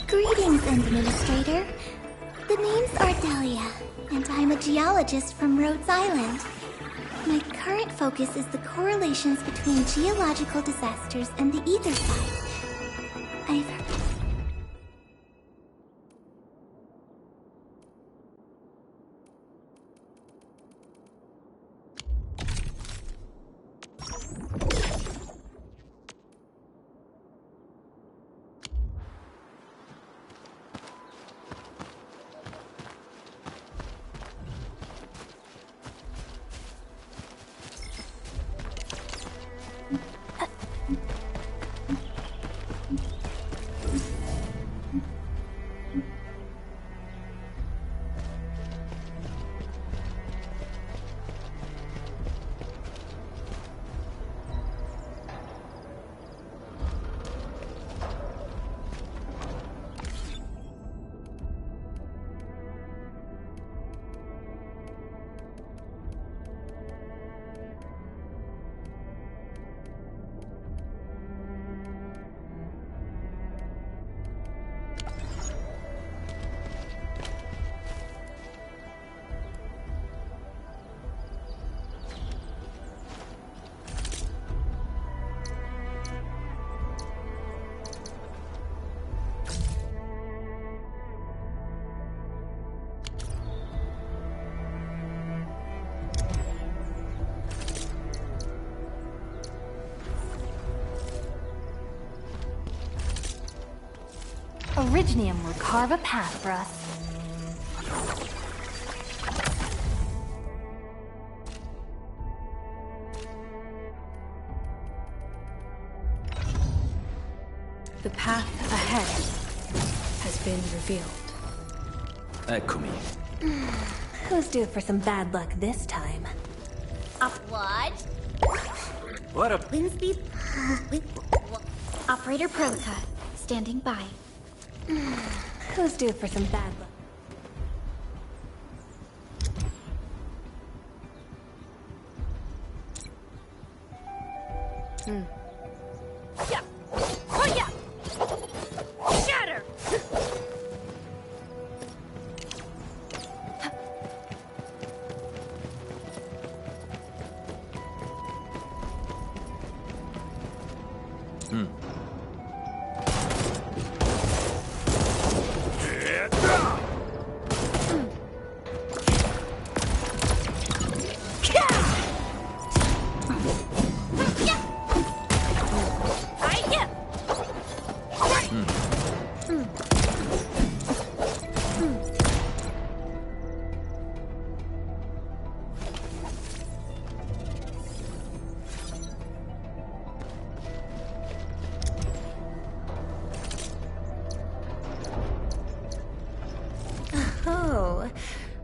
Greetings, Administrator. The name's Ardelia, and I'm a geologist from Rhodes Island. My current focus is the correlations between geological disasters and the ether side. Originium will carve a path for us. The path ahead has been revealed. Eccomi. Who's due for some bad luck this time? What? What a... Wind speed? Operator Prolica, standing by. Who's due for some bad luck? Yeah. Oh yeah. Shatter. Oh,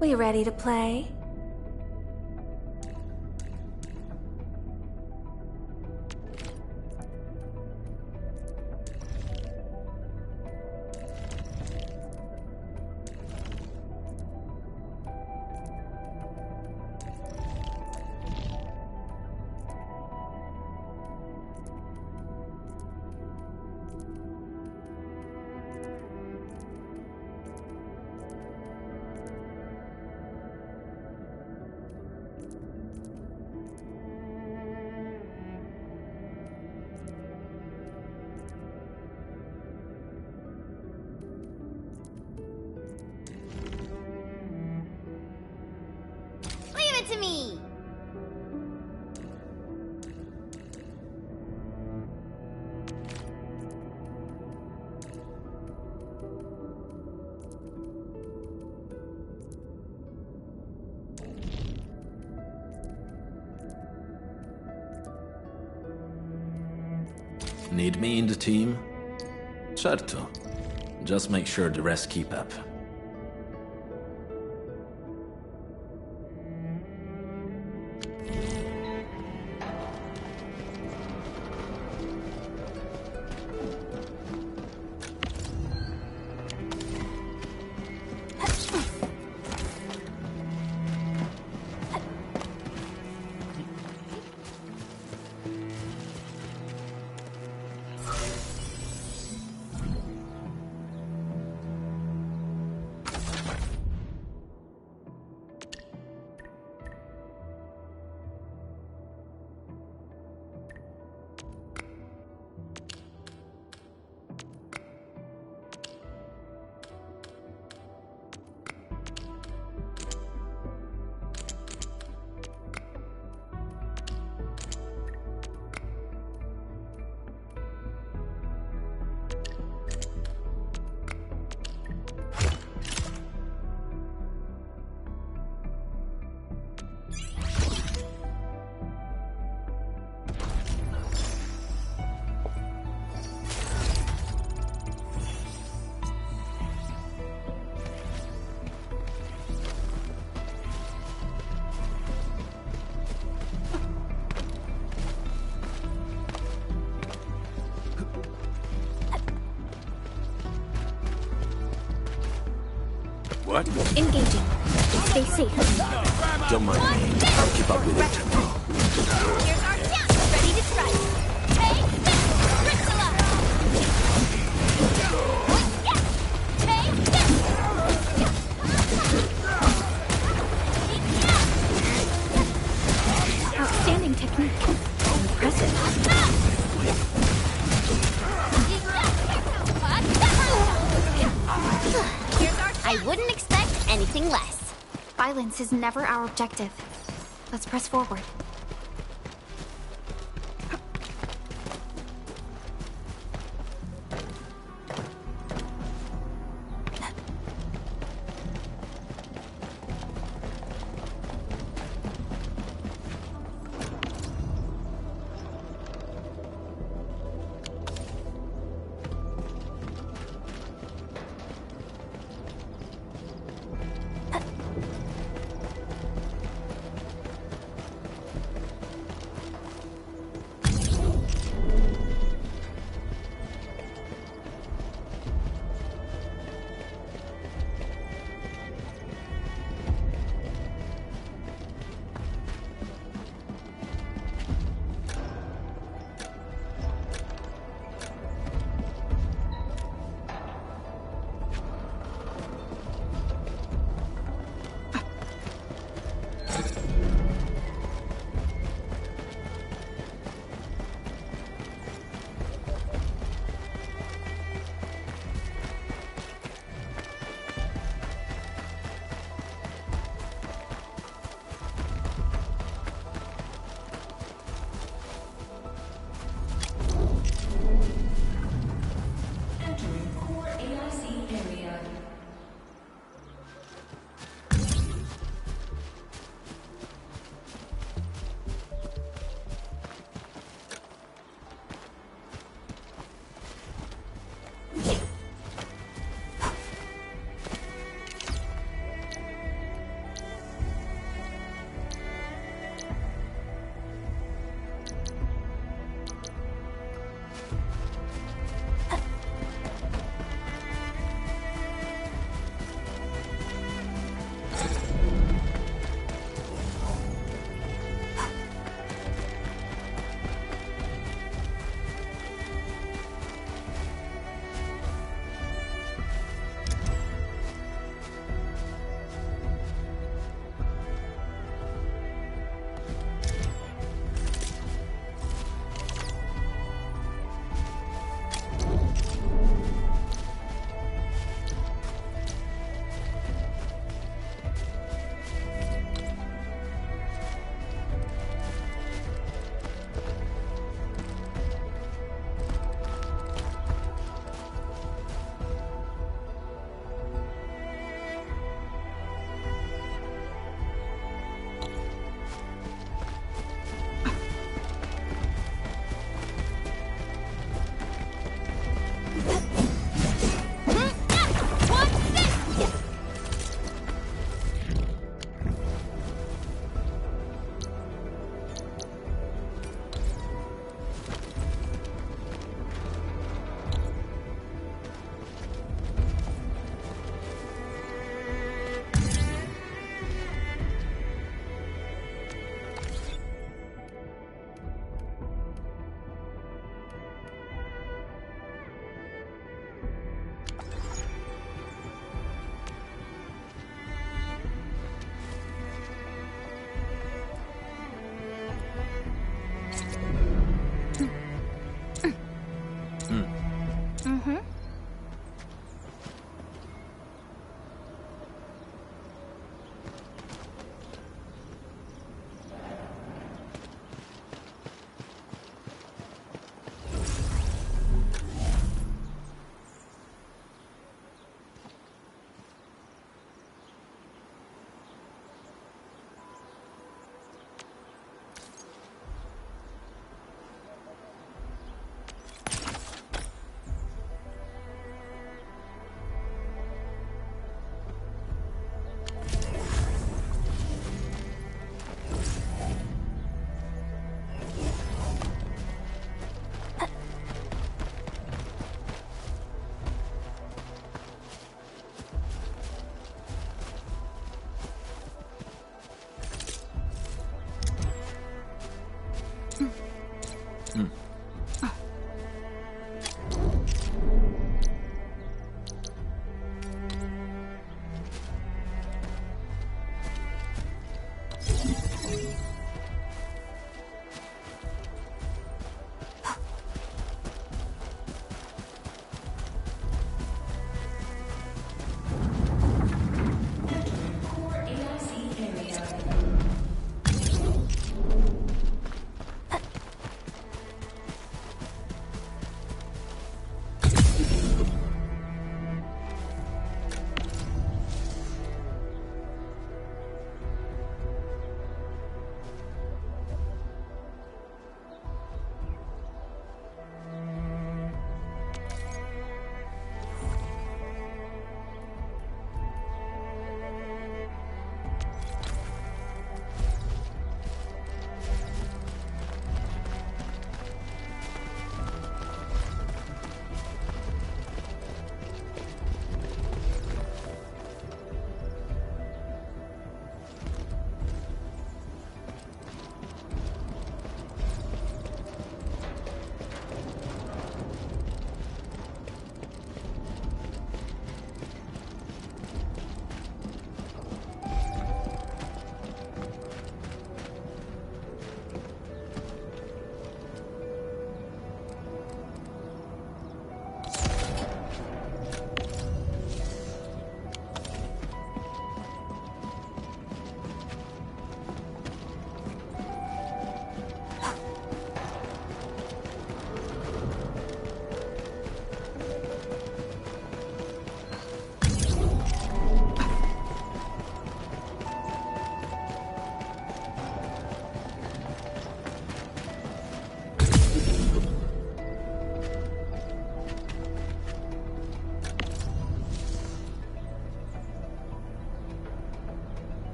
we ready to play? Leave it to me! Need me in the team? Certo. Just make sure the rest keep up. What? Engaging. Stay safe. Don't mind me. I'll keep up with it. Here's our chance. Ready to strike. Take this, Priscilla. Take this. Outstanding technique. Impressive. I wouldn't expect anything less. Violence is never our objective. Let's press forward.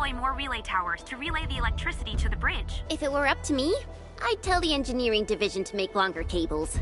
deploy more relay towers to relay the electricity to the bridge. If it were up to me, I'd tell the engineering division to make longer cables.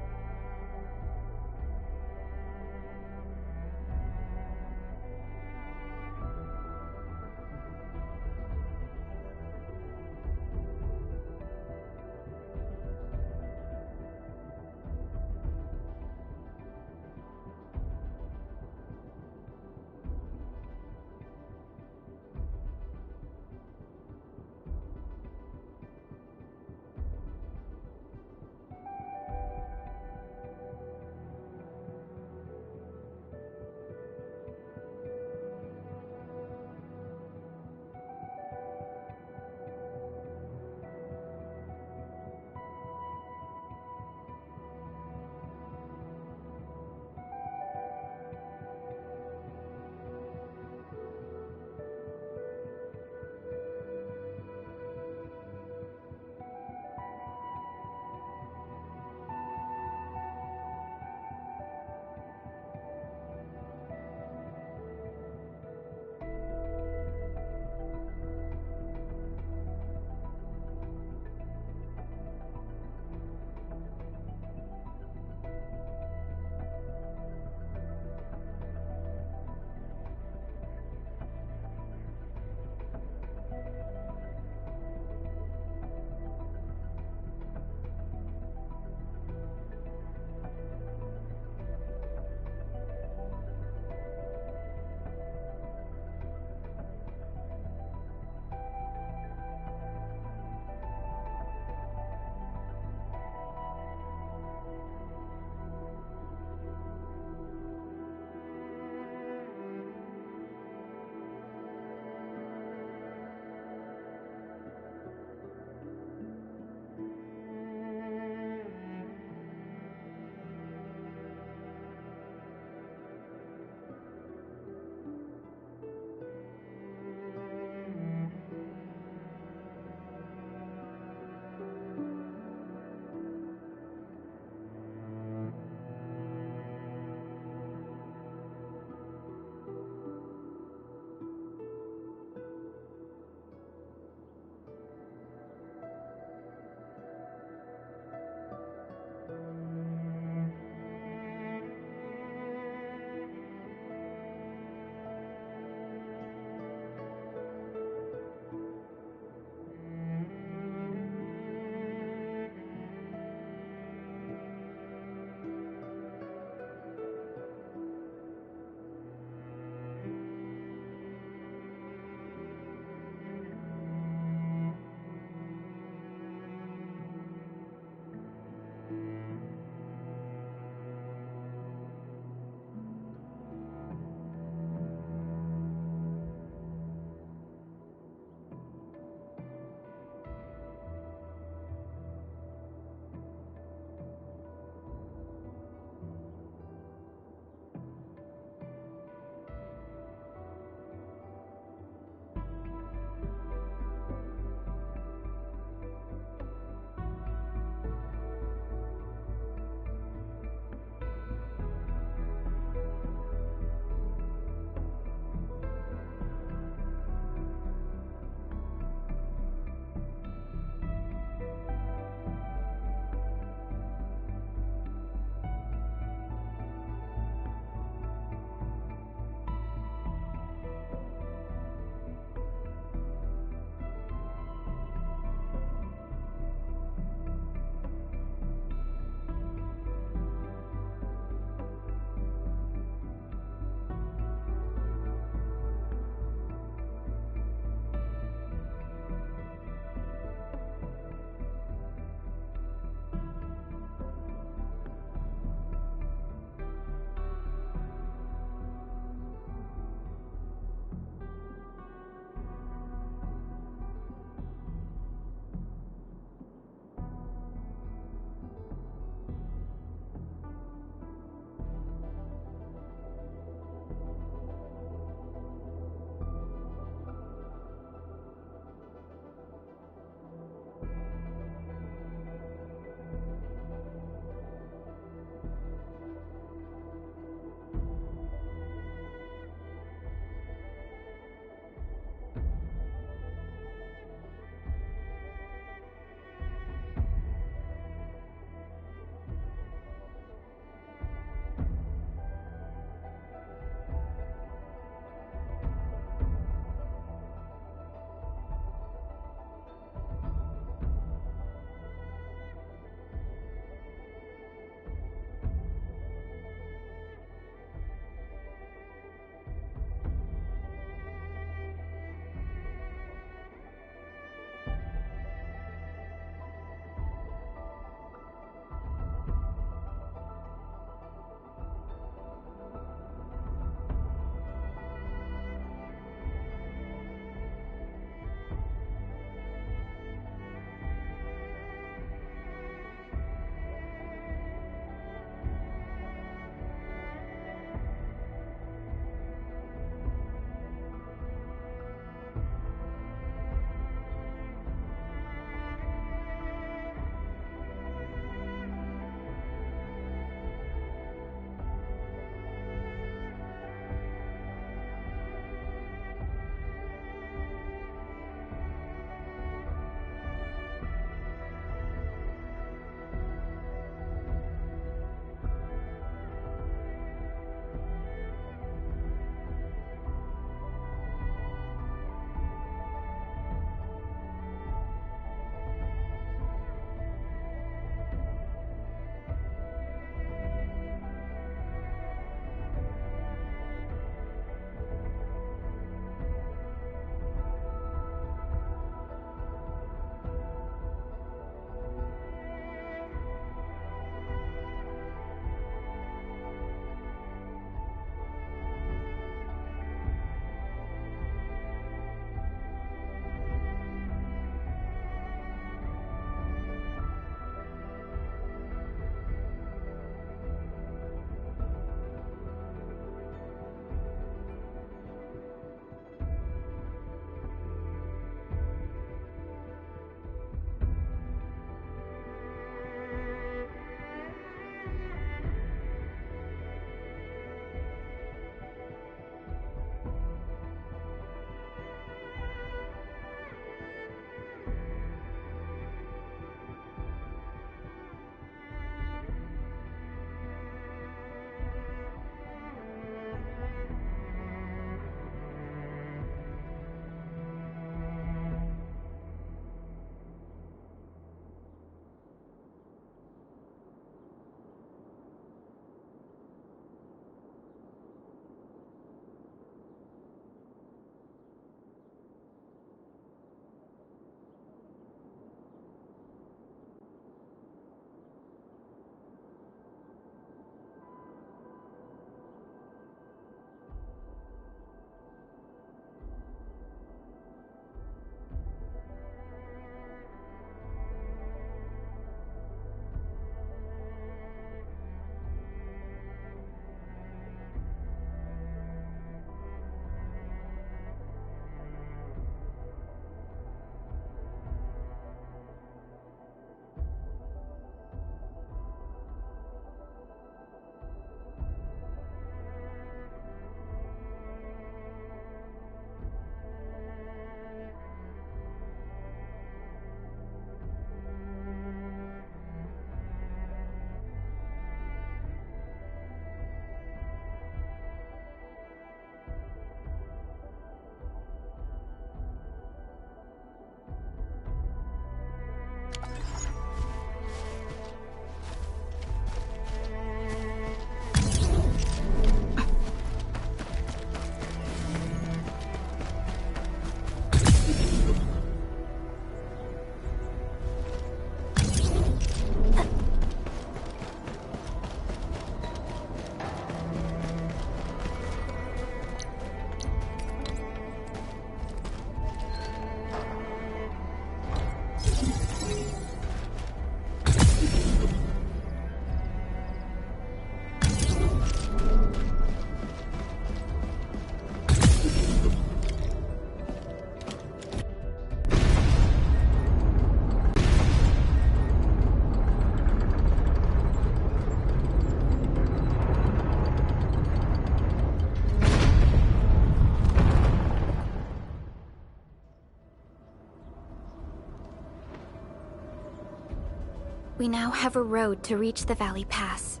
We now have a road to reach the Valley Pass.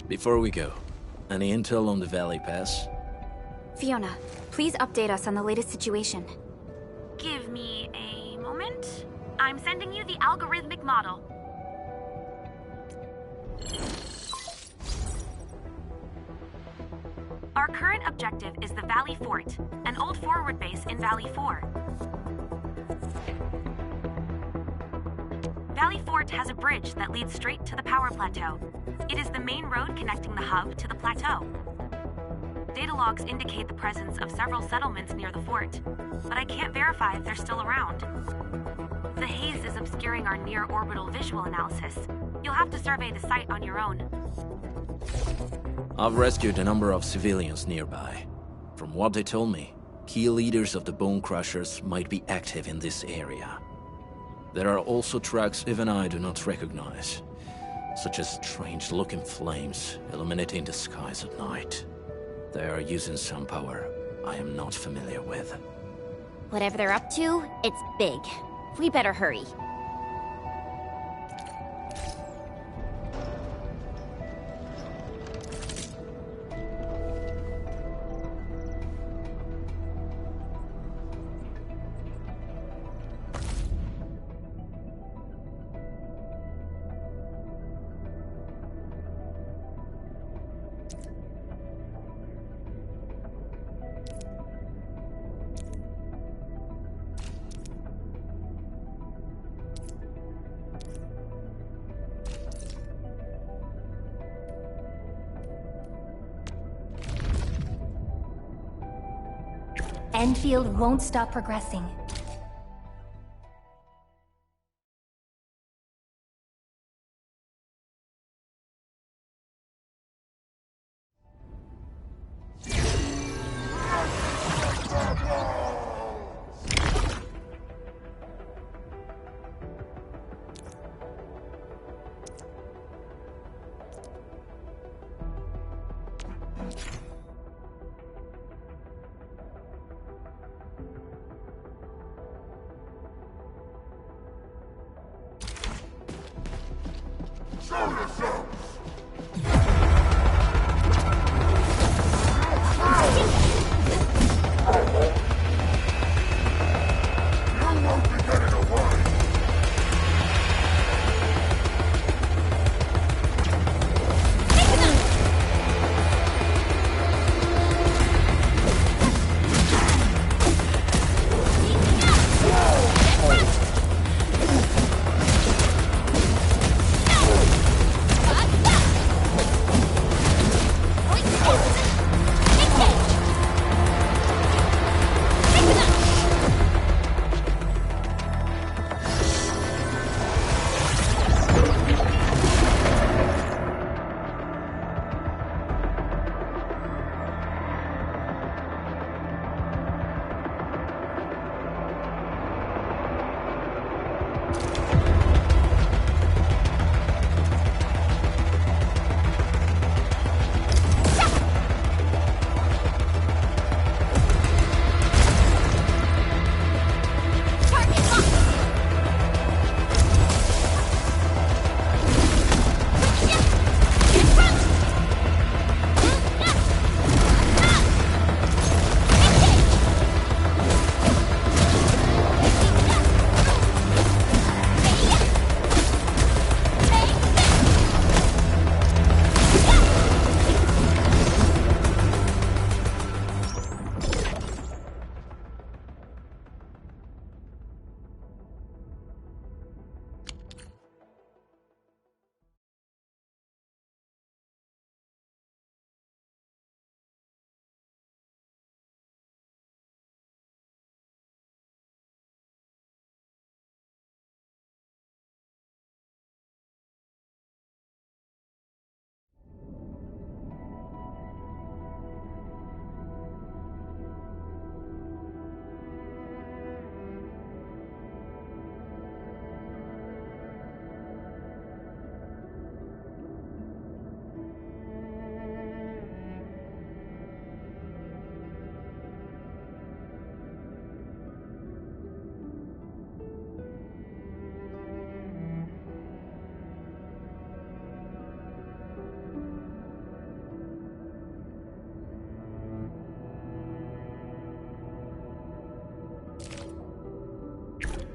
Before we go, any intel on the Valley Pass? Fiona, please update us on the latest situation. Give me a moment. I'm sending you the algorithmic model. Our current objective is the Valley Fort, an old forward base in Valley 4. Valley Fort has a bridge that leads straight to the power plateau. It is the main road connecting the hub to the plateau. Data logs indicate the presence of several settlements near the fort, but I can't verify if they're still around. The haze is obscuring our near-orbital visual analysis. You'll have to survey the site on your own. I've rescued a number of civilians nearby. From what they told me, key leaders of the Bone Crushers might be active in this area. There are also tracks even I do not recognize, such as strange-looking flames illuminating the skies at night. They are using some power I am not familiar with. Whatever they're up to, it's big. We better hurry. Enfield won't stop progressing.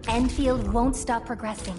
Enfield won't stop progressing.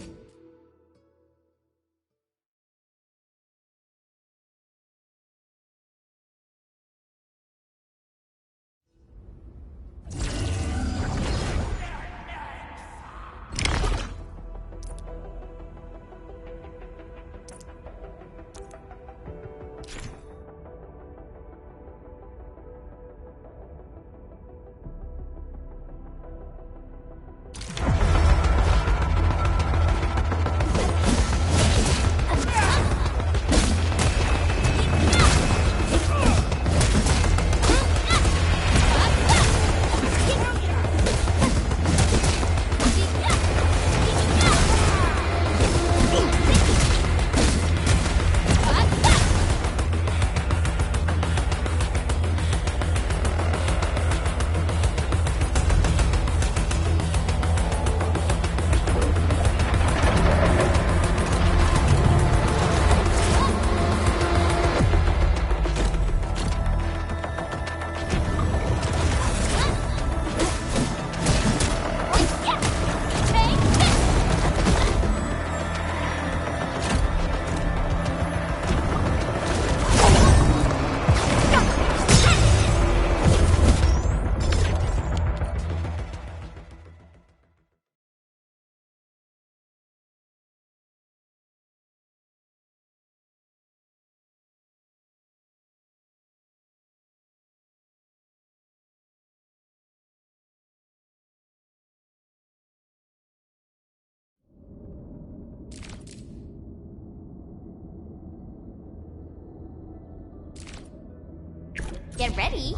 Get ready.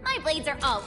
My blades are all...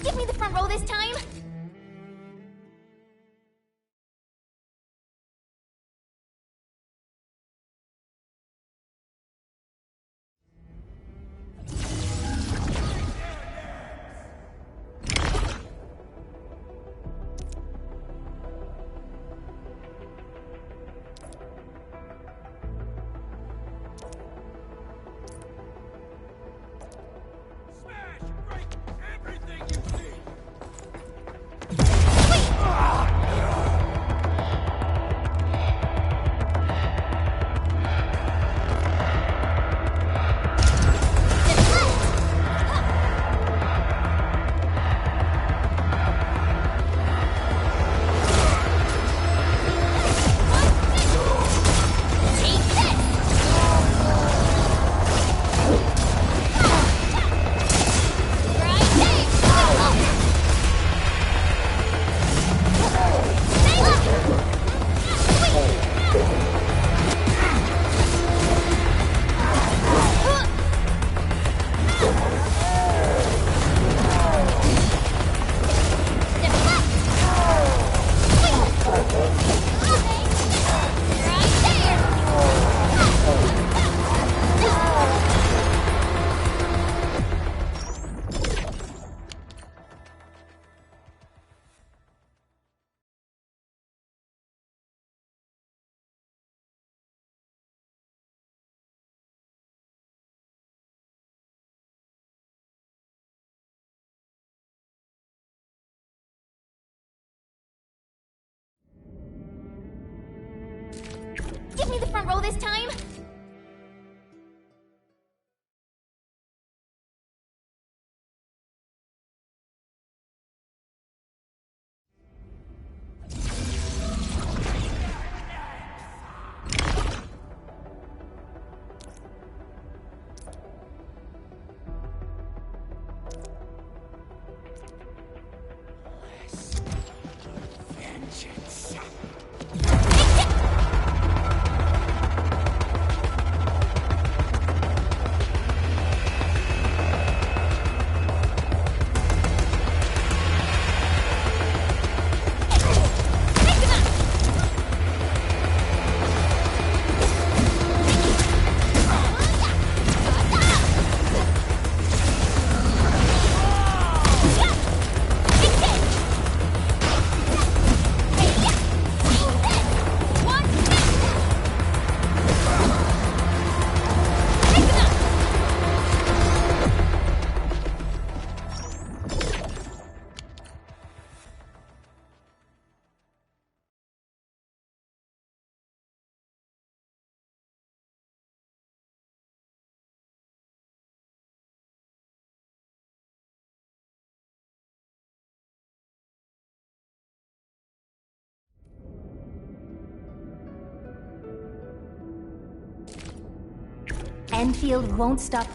Give me the front row this time! Give me the front row this time! Enfield won't stop.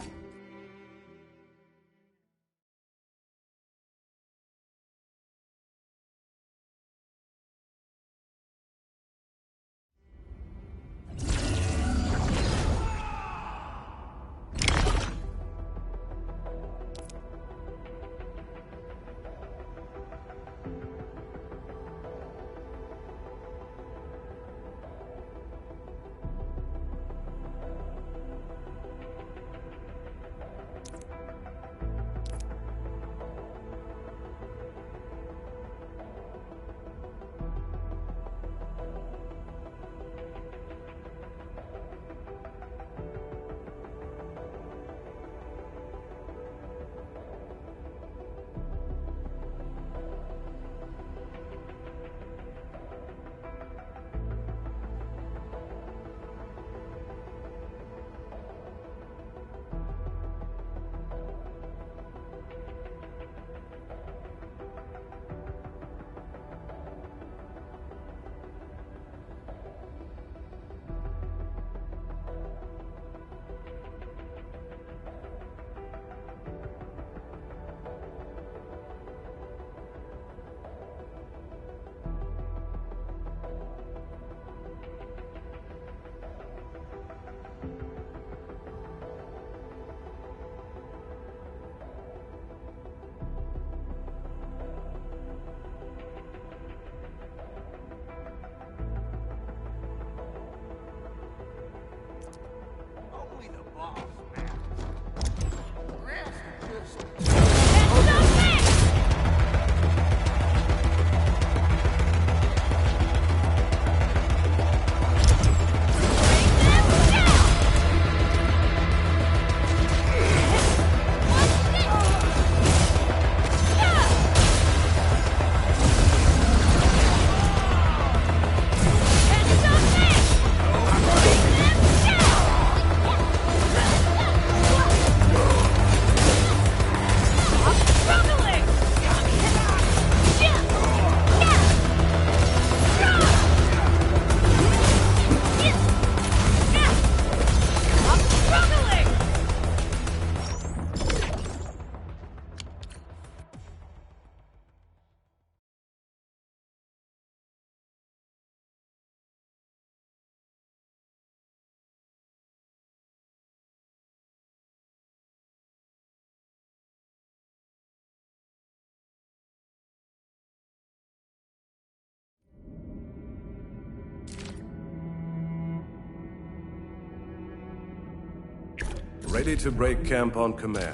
Ready to break camp on command.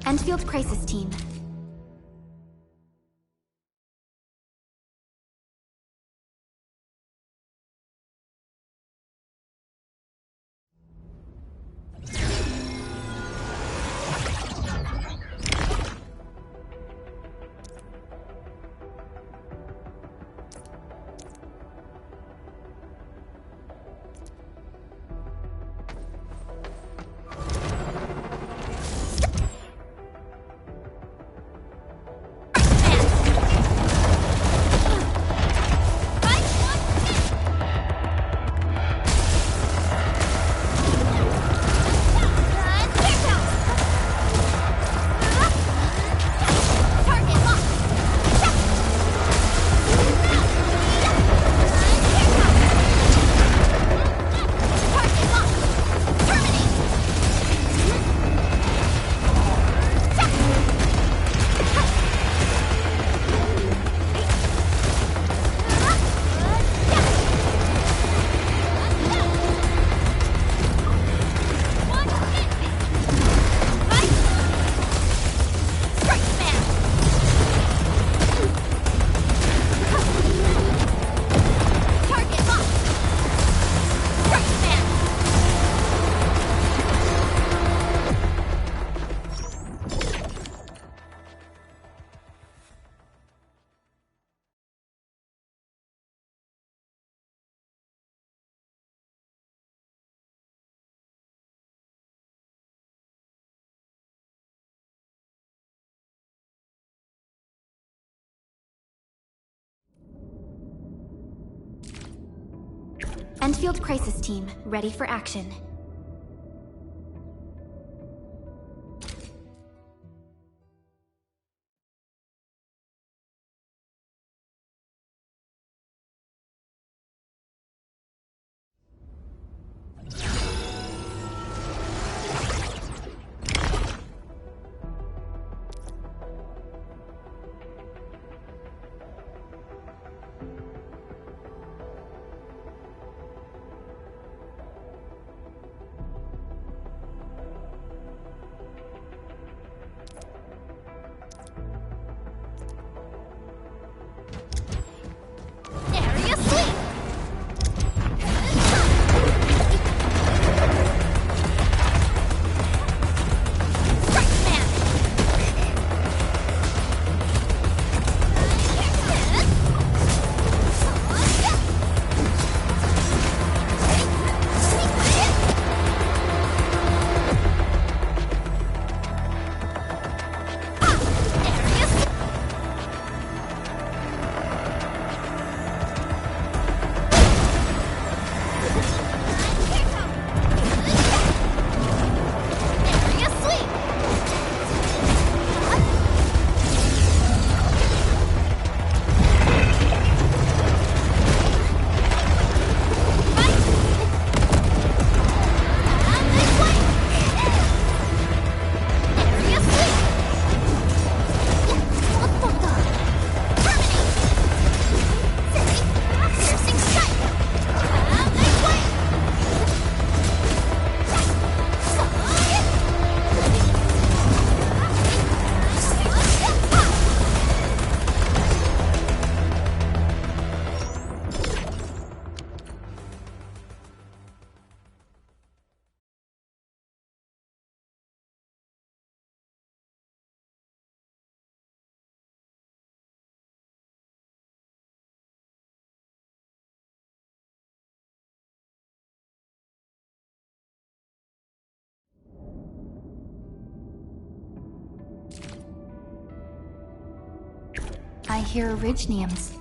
Endfield Crisis Team. Endfield Crisis Team, ready for action. hear originiums.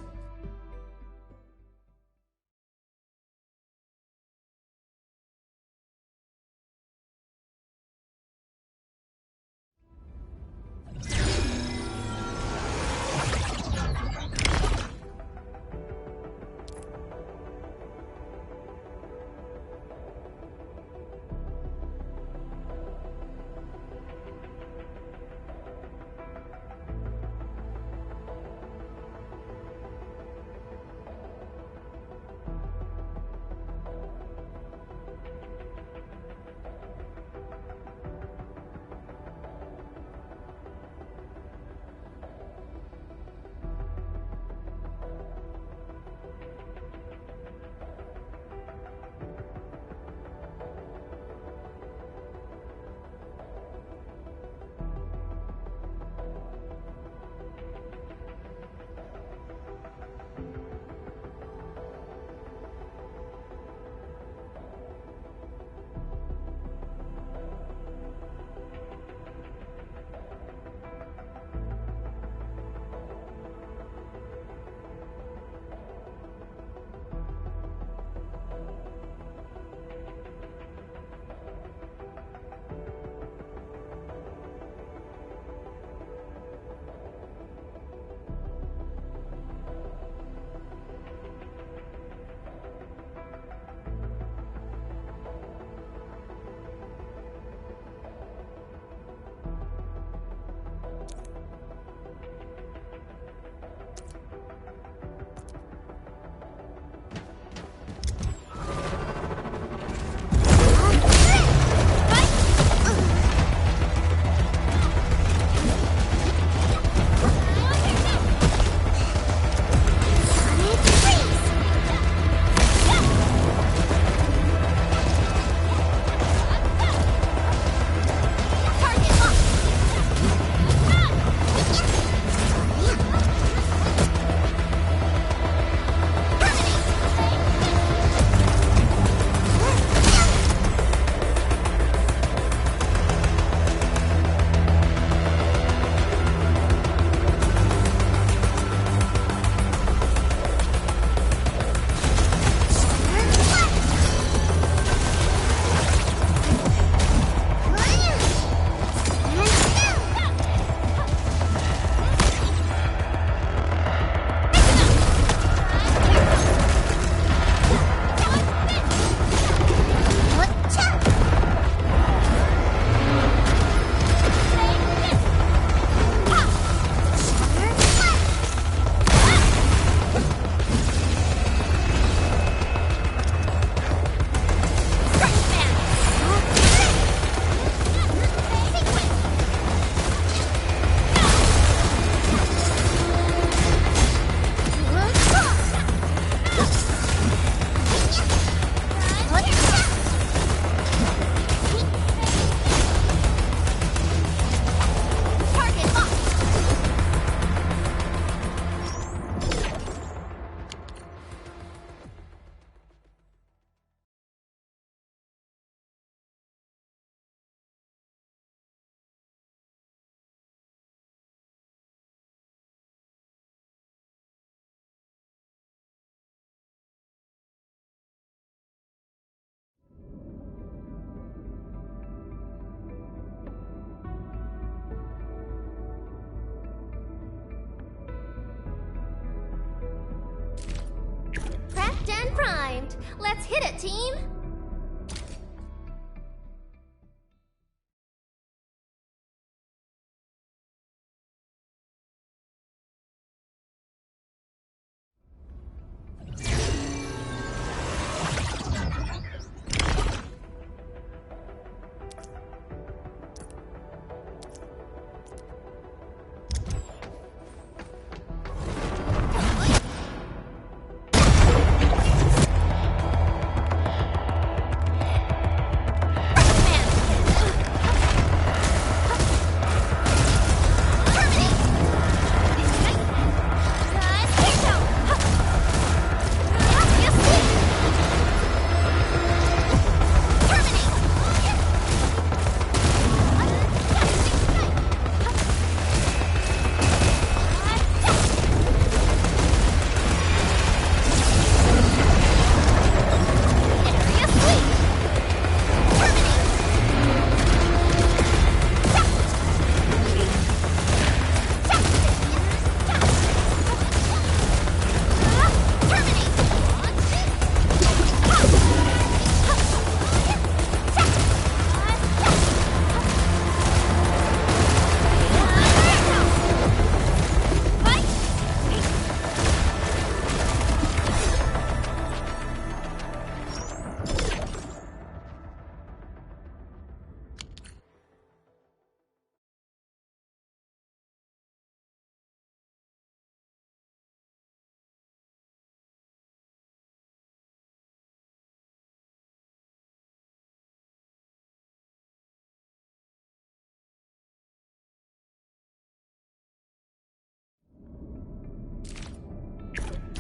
Primed. Let's hit it, team!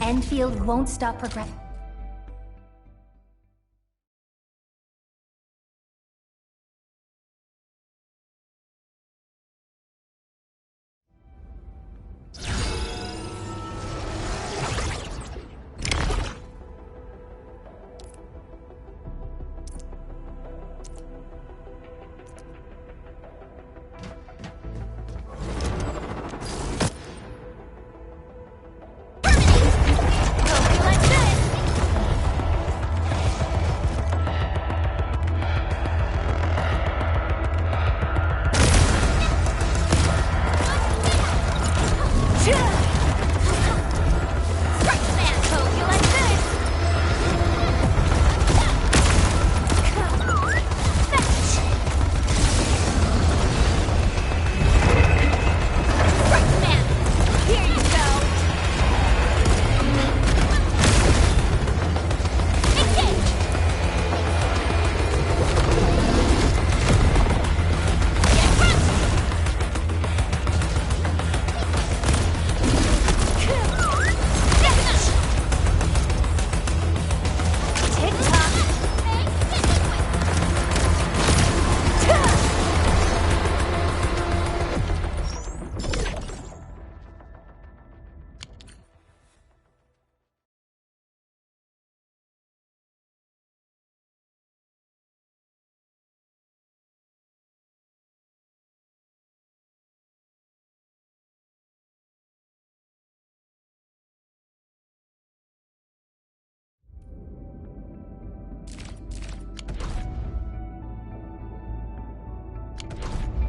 Enfield won't stop progressing.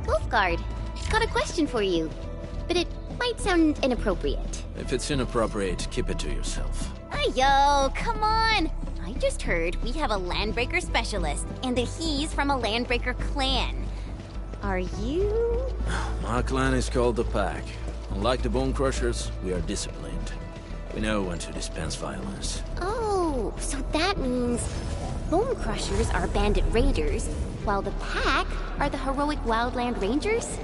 Wolfguard, got a question for you, but it might sound inappropriate. If it's inappropriate, keep it to yourself. Yo, come on! I just heard we have a Landbreaker specialist, and that he's from a Landbreaker clan. Are you? My clan is called the Pack. Unlike the Bone Crushers, we are disciplined. We know when to dispense violence. Oh, so that means Bone Crushers are bandit raiders, while the Pack are the heroic Wildland Rangers?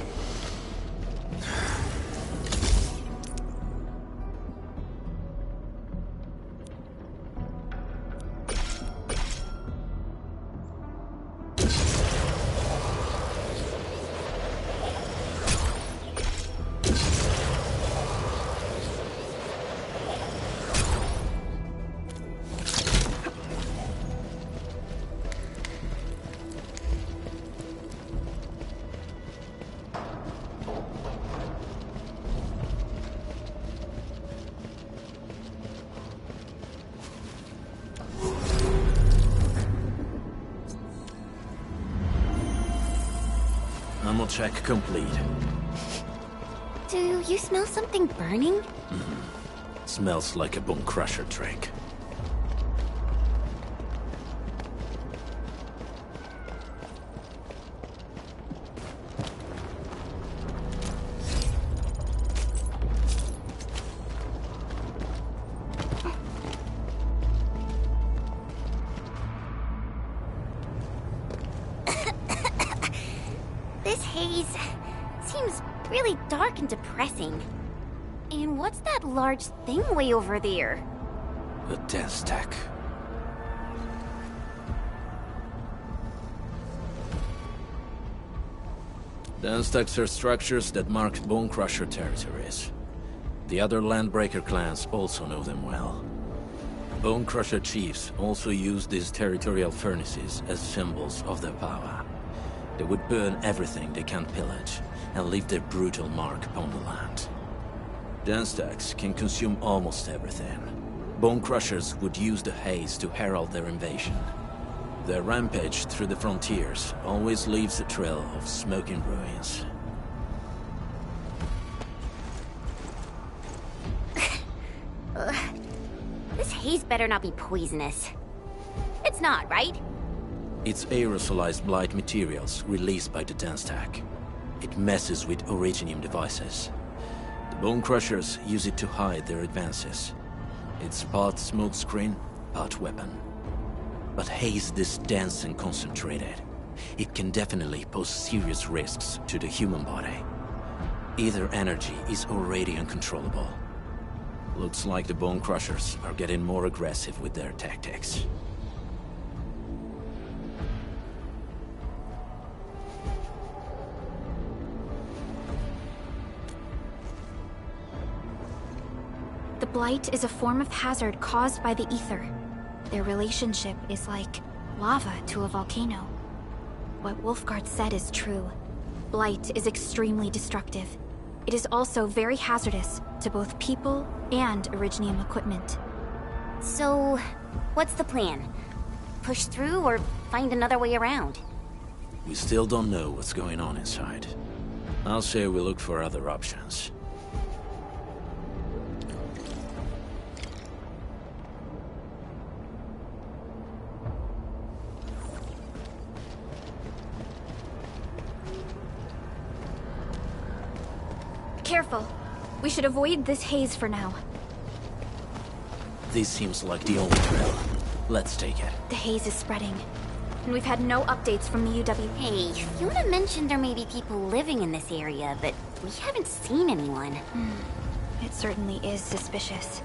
Ammo check complete. Do you smell something burning? Smells like a Bone Crusher drink. This haze seems really dark and depressing. And what's that large thing way over there? A dense stack. Dense stacks are structures that mark Bone Crusher territories. The other Landbreaker clans also know them well. Bone Crusher chiefs also use these territorial furnaces as symbols of their power. They would burn everything they can't pillage, and leave their brutal mark upon the land. Dense stacks can consume almost everything. Bone Crushers would use the haze to herald their invasion. Their rampage through the frontiers always leaves a trail of smoking ruins. This haze better not be poisonous. It's not, right? It's aerosolized blight materials released by the dense stack. It messes with originium devices. The Bone Crushers use it to hide their advances. It's part smokescreen, part weapon. But haze this dense and concentrated. It can definitely pose serious risks to the human body. Either energy is already uncontrollable. Looks like the Bone Crushers are getting more aggressive with their tactics. The Blight is a form of hazard caused by the ether. Their relationship is like lava to a volcano. What Wolfguard said is true. Blight is extremely destructive. It is also very hazardous to both people and Originium equipment. So, what's the plan? Push through or find another way around? We still don't know what's going on inside. I'll say we look for other options. Careful. We should avoid this haze for now. This seems like the only trail. Let's take it. The haze is spreading, and we've had no updates from the UW. Hey, Fiona mentioned there may be people living in this area, but we haven't seen anyone. It certainly is suspicious.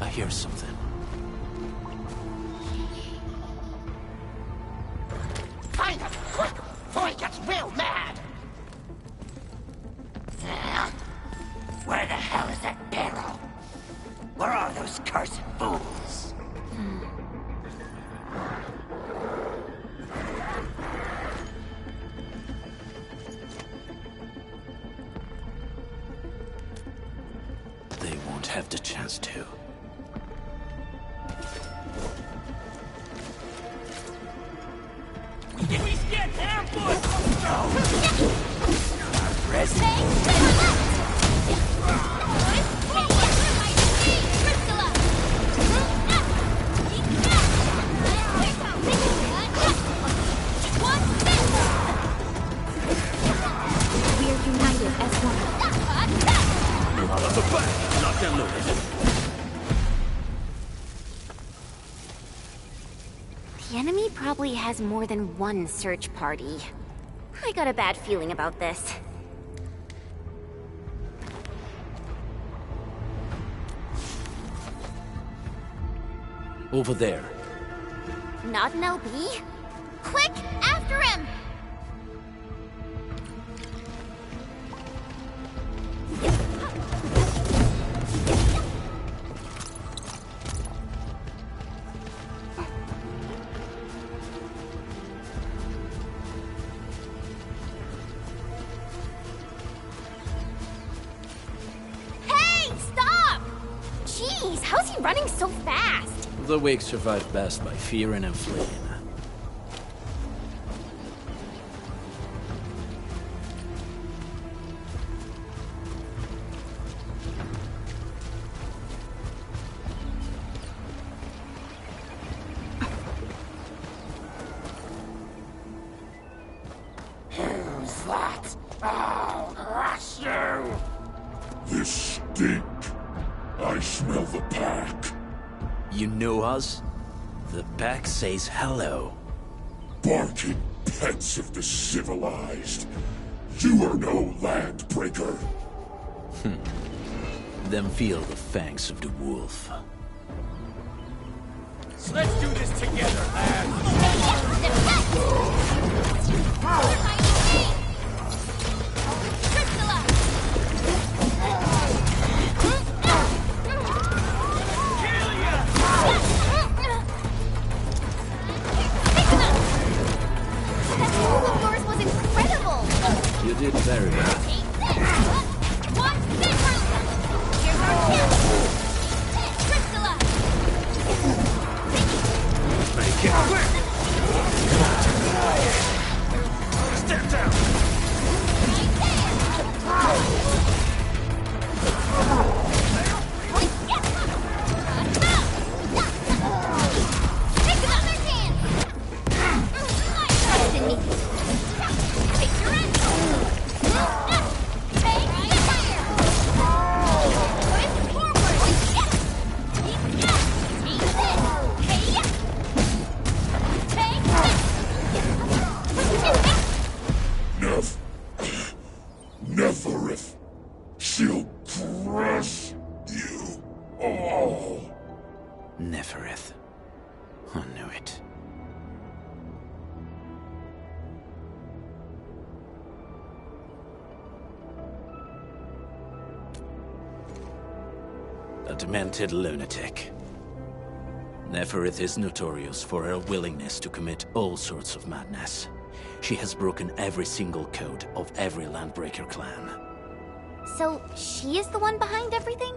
I hear something. Find him, quick, before he gets real mad! Where the hell is that barrel? Where are those cursed fools? They won't have the chance to. Did we get ambushed? We are united as one. Out of the back! Knock down loaded. The enemy probably has more than one search party. I got a bad feeling about this. Over there. Not an LB? Quick, after him! Hey, stop! Jeez, how's he running so fast? The weak survive best by fearing and fleeing. Who's that? I'll crush you! This stink. I smell the pack. You know us? The pack says hello. Barking pets of the civilized. You are no landbreaker. Then feel the fangs of the wolf. Let's do this together, lads! Yours was incredible! You did very well. Watch this! Here's our kill! Crystalla! Make it quick! I knew it. A demented lunatic. Neferith is notorious for her willingness to commit all sorts of madness. She has broken every single code of every Landbreaker clan. So, she is the one behind everything?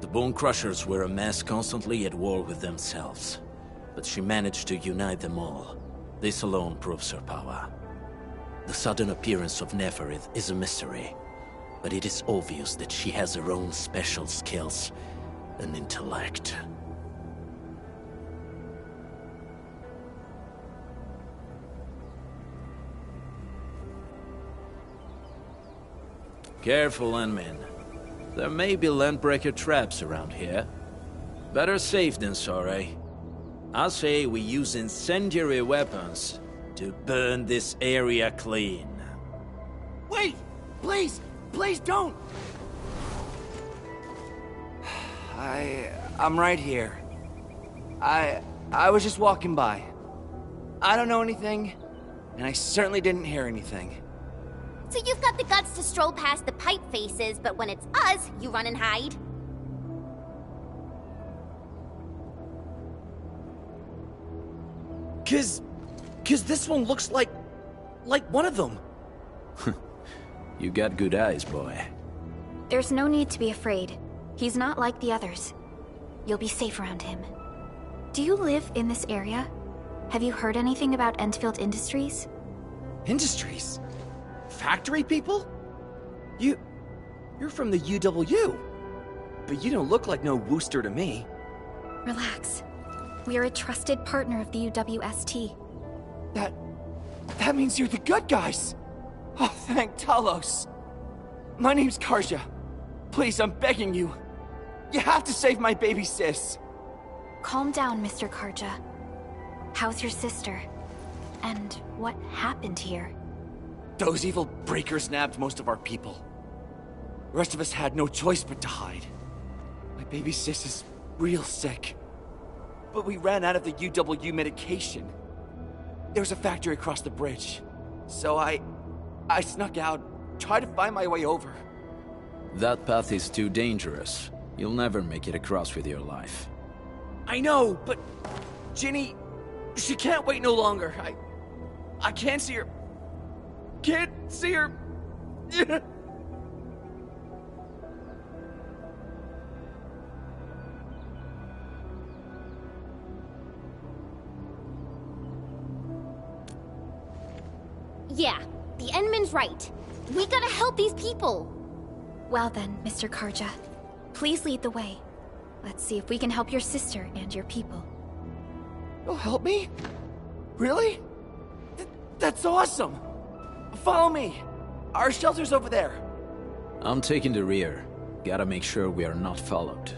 The Bone Crushers were a mess constantly at war with themselves. But she managed to unite them all. This alone proves her power. The sudden appearance of Neferith is a mystery, but it is obvious that she has her own special skills and intellect. Careful, Landmen. There may be Landbreaker traps around here. Better safe than sorry. I say we use incendiary weapons to burn this area clean. Wait! Please! Please don't! I'm right here. I was just walking by. I don't know anything, and I certainly didn't hear anything. So you've got the guts to stroll past the pipe faces, but when it's us, you run and hide? Cause this one looks like one of them. You got good eyes, boy. There's no need to be afraid. He's not like the others. You'll be safe around him. Do you live in this area? Have you heard anything about Endfield Industries? Industries? Factory people? You're from the UW. But you don't look like no Wooster to me. Relax. We are a trusted partner of the UWST. That means you're the good guys! Oh, thank Talos. My name's Karja. Please, I'm begging you. You have to save my baby sis. Calm down, Mr. Karja. How's your sister? And what happened here? Those evil breakers nabbed most of our people. The rest of us had no choice but to hide. My baby sis is real sick. But we ran out of the UW medication. There was a factory across the bridge. So I snuck out, tried to find my way over. That path is too dangerous. You'll never make it across with your life. I know, but Ginny, she can't wait no longer. I can't see her. Can't see her. Yeah, the Endman's right. We gotta help these people. Well then, Mr. Karja. Please lead the way. Let's see if we can help your sister and your people. You'll help me? Really? That's awesome! Follow me! Our shelter's over there. I'm taking the rear. Gotta make sure we are not followed.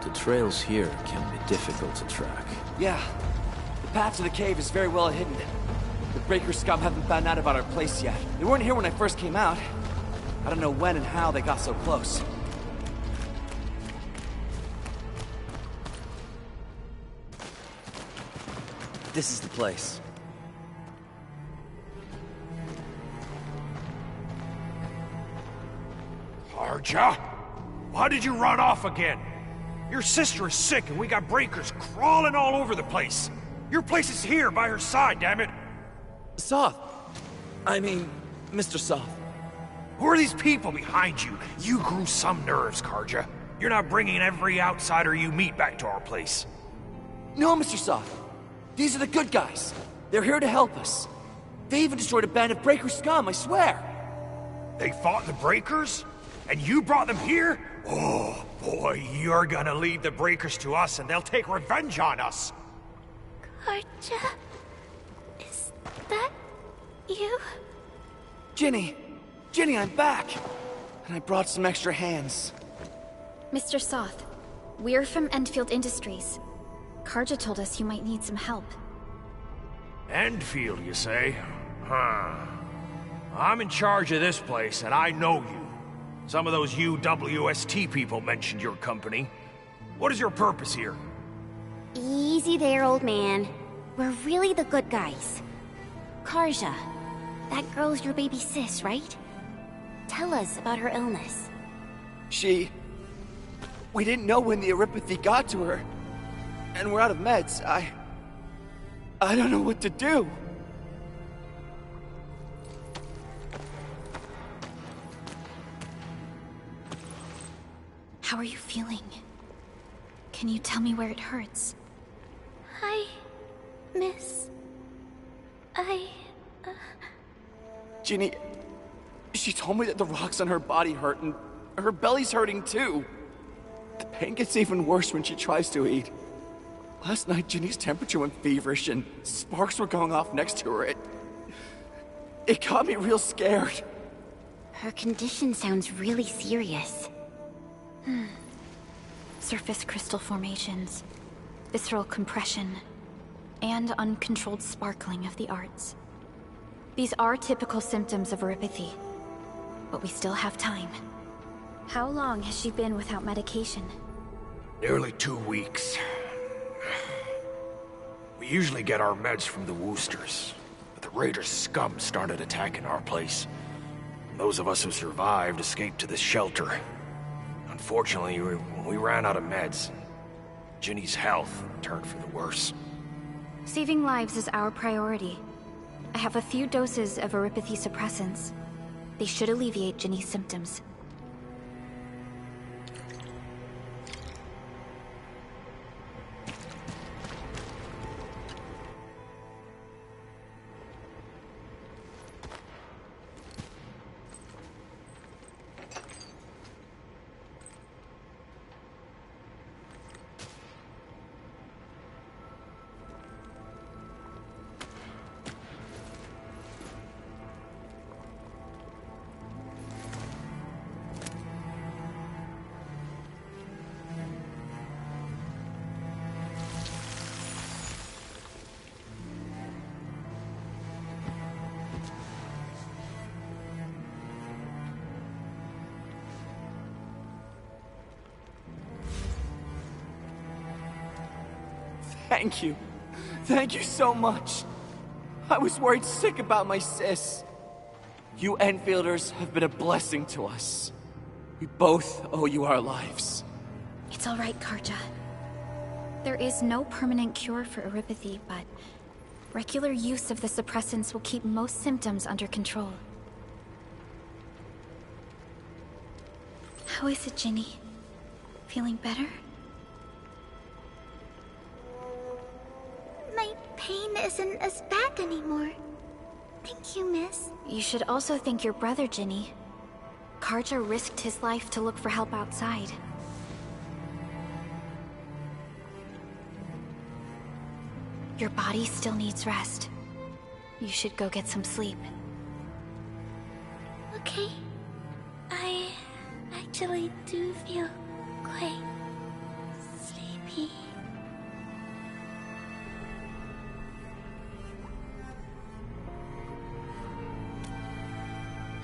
The trails here can be difficult to track. Yeah. The path to the cave is very well hidden. The Breaker scum haven't found out about our place yet. They weren't here when I first came out. I don't know when and how they got so close. This is the place. Karja? Why did you run off again? Your sister is sick and we got breakers crawling all over the place. Your place is here by her side, damn it. Soth. I mean, Mr. Soth. Who are these people behind you? You grew some nerves, Karja. You're not bringing every outsider you meet back to our place. No, Mr. Soth. These are the good guys. They're here to help us. They even destroyed a band of Breaker scum, I swear. They fought the breakers? And you brought them here? Oh, boy, you're gonna lead the breakers to us and they'll take revenge on us. Karja? Is that you? Ginny! Ginny, I'm back! And I brought some extra hands. Mr. Soth, we're from Endfield Industries. Karja told us you might need some help. Endfield, you say? Huh. I'm in charge of this place, and I know you. Some of those UWST people mentioned your company. What is your purpose here? Easy there, old man. We're really the good guys. Karja, that girl's your baby sis, right? Tell us about her illness. We didn't know when the Eurypathy got to her. And we're out of meds. I don't know what to do. How are you feeling? Can you tell me where it hurts? Hi, miss. Ginny, she told me that the rocks on her body hurt and her belly's hurting too. The pain gets even worse when she tries to eat. Last night, Ginny's temperature went feverish and sparks were going off next to her. It got me real scared. Her condition sounds really serious. Surface crystal formations, visceral compression, and uncontrolled sparkling of the arts. These are typical symptoms of eurypathy, but we still have time. How long has she been without medication? Nearly 2 weeks. We usually get our meds from the Woosters, but the Raiders' scum started attacking our place. Those of us who survived escaped to this shelter. Unfortunately, we ran out of meds. Ginny's health turned for the worse. Saving lives is our priority. I have a few doses of eurypathy suppressants. They should alleviate Ginny's symptoms. Thank you. Thank you so much. I was worried sick about my sis. You Enfielders have been a blessing to us. We both owe you our lives. It's all right, Karja. There is no permanent cure for eurypathy, but regular use of the suppressants will keep most symptoms under control. How is it, Ginny? Feeling better? My pain isn't as bad anymore. Thank you, miss. You should also thank your brother, Ginny. Karja risked his life to look for help outside. Your body still needs rest. You should go get some sleep. Okay. I actually do feel quite sleepy.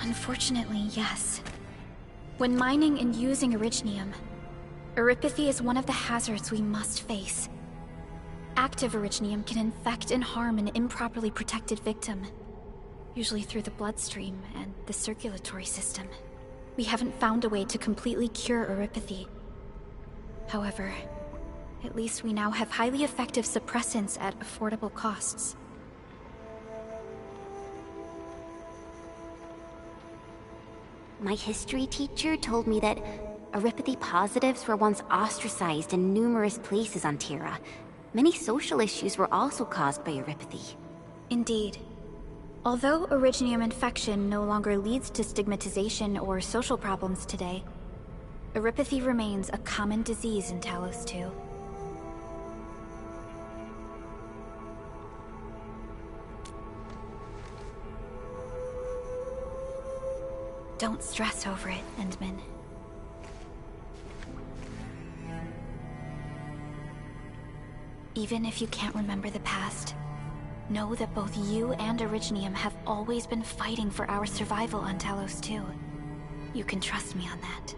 Unfortunately, yes. When mining and using originium, eurypathy is one of the hazards we must face. Active originium can infect and harm an improperly protected victim, usually through the bloodstream and the circulatory system. We haven't found a way to completely cure eurypathy. However, at least we now have highly effective suppressants at affordable costs. My history teacher told me that eurypathy positives were once ostracized in numerous places on Terra. Many social issues were also caused by eurypathy. Indeed. Although originium infection no longer leads to stigmatization or social problems today, eurypathy remains a common disease in Talos 2. Don't stress over it, Endman. Even if you can't remember the past, Know that both you and Originium have always been fighting for our survival on Talos too. You can trust me on that.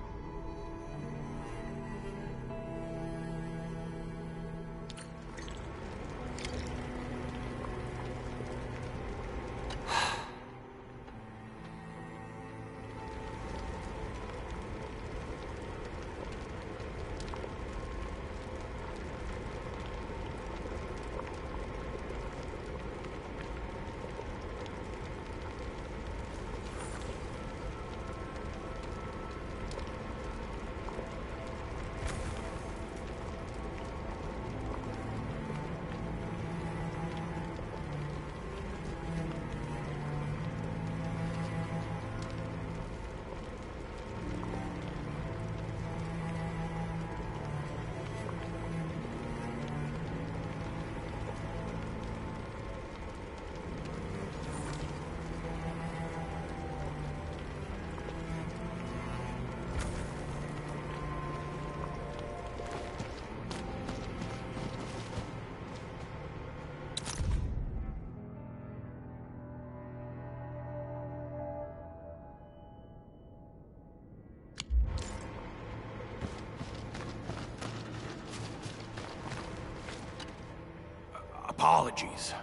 Apologies.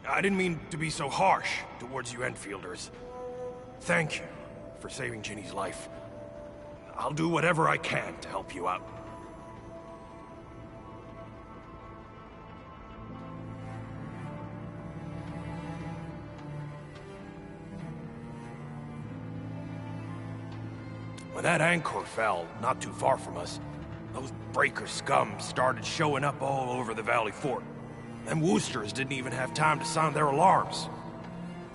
I didn't mean to be so harsh towards you Enfielders. Thank you for saving Ginny's life. I'll do whatever I can to help you out. When that anchor fell not too far from us, those breaker scum started showing up all over the Valley Fort. Them Woosters didn't even have time to sound their alarms.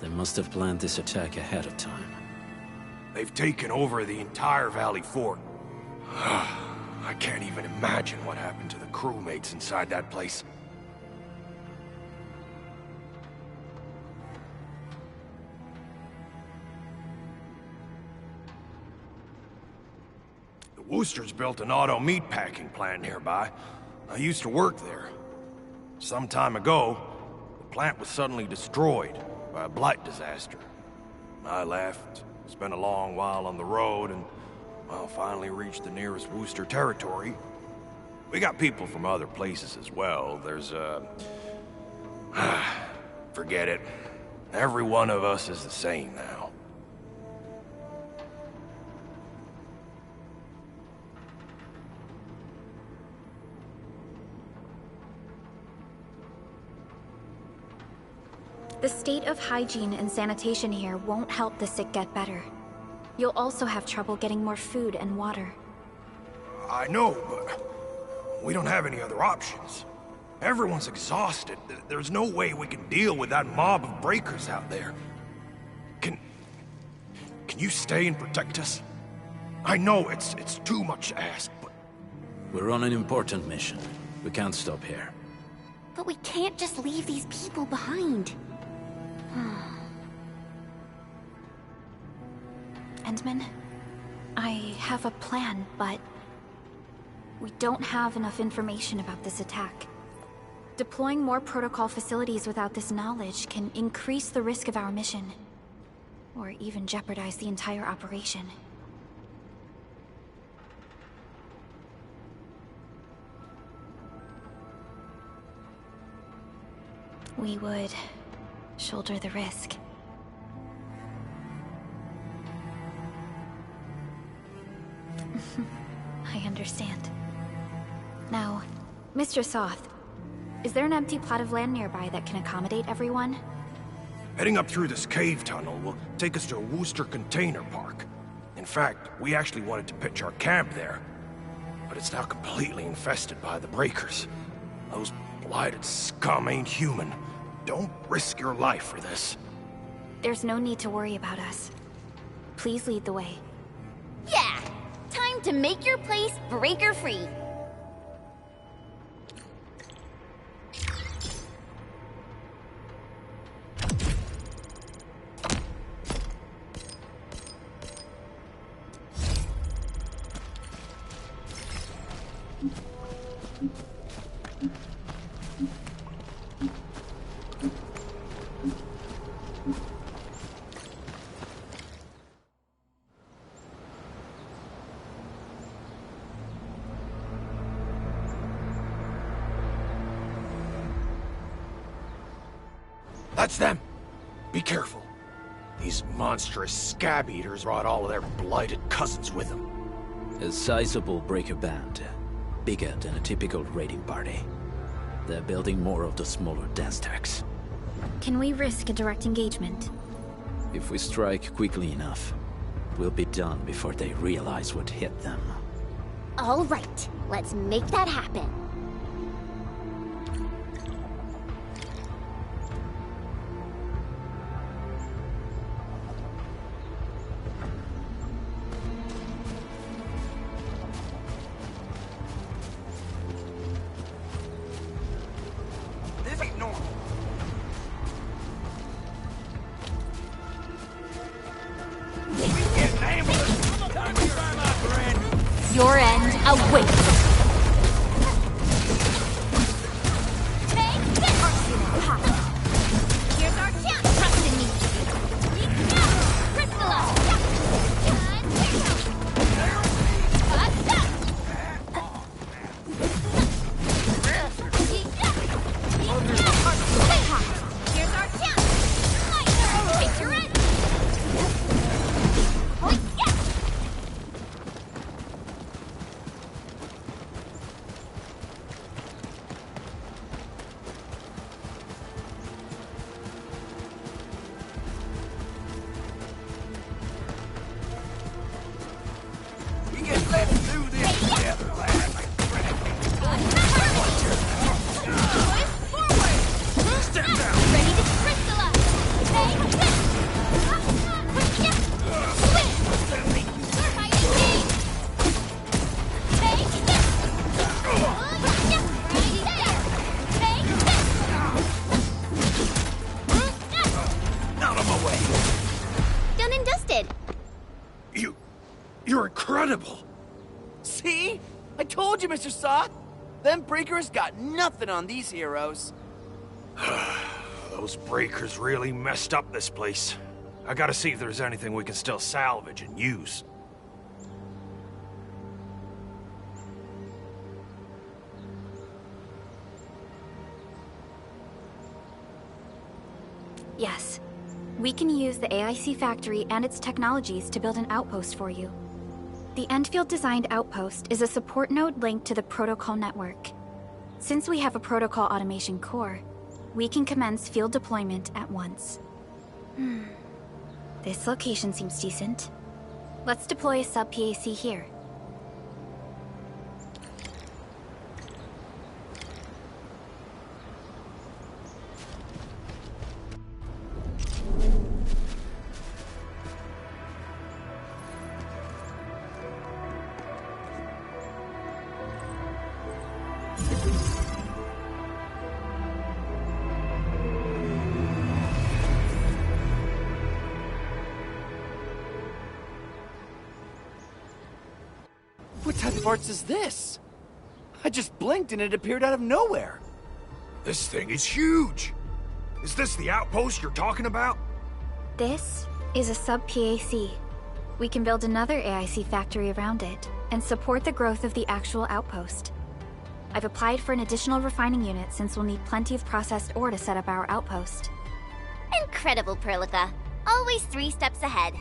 They must have planned this attack ahead of time. They've taken over the entire Valley Fort. I can't even imagine what happened to the crewmates inside that place. The Woosters built an auto meatpacking plant nearby. I used to work there. Some time ago, the plant was suddenly destroyed by a blight disaster. I left, spent a long while on the road, and, well, finally reached the nearest Wooster territory. We got people from other places as well. There's, forget it. Every one of us is the same now. The state of hygiene and sanitation here won't help the sick get better. You'll also have trouble getting more food and water. I know, but we don't have any other options. Everyone's exhausted. There's no way we can deal with that mob of breakers out there. Can you stay and protect us? I know it's too much to ask, but... We're on an important mission. We can't stop here. But we can't just leave these people behind. Endman, I have a plan, but we don't have enough information about this attack. Deploying more protocol facilities without this knowledge can increase the risk of our mission, or even jeopardize the entire operation. We would shoulder the risk. I understand. Now, Mr. Soth, is there an empty plot of land nearby that can accommodate everyone? Heading up through this cave tunnel will take us to a Wooster container park. In fact, we actually wanted to pitch our camp there, but it's now completely infested by the breakers. Those blighted scum ain't human. Don't risk your life for this. There's no need to worry about us. Please lead the way. Yeah! Time to make your place breaker-free. That's them! Be careful. These monstrous scab eaters brought all of their blighted cousins with them. A sizable breaker band. Bigger than a typical raiding party. They're building more of the smaller dance stacks. Can we risk a direct engagement? If we strike quickly enough, we'll be done before they realize what hit them. All right, let's make that happen. Your end awaits. Here's our chance. Trust in me. Crystalla. Here's our chance. Take your end. You're incredible! See? I told you, Mr. Saw! Them breakers got nothing on these heroes. Those breakers really messed up this place. I gotta see if there's anything we can still salvage and use. Yes. We can use the AIC factory and its technologies to build an outpost for you. The endfield designed outpost is a support node linked to the protocol network. Since we have a protocol automation core, we can commence field deployment at once. This location seems decent. Let's deploy a sub-PAC here. What type of arts is this? I just blinked and it appeared out of nowhere. This thing is huge! Is this the outpost you're talking about? This is a sub-PAC. We can build another AIC factory around it and support the growth of the actual outpost. I've applied for an additional refining unit since we'll need plenty of processed ore to set up our outpost. Incredible, Perlica. Always 3 steps ahead.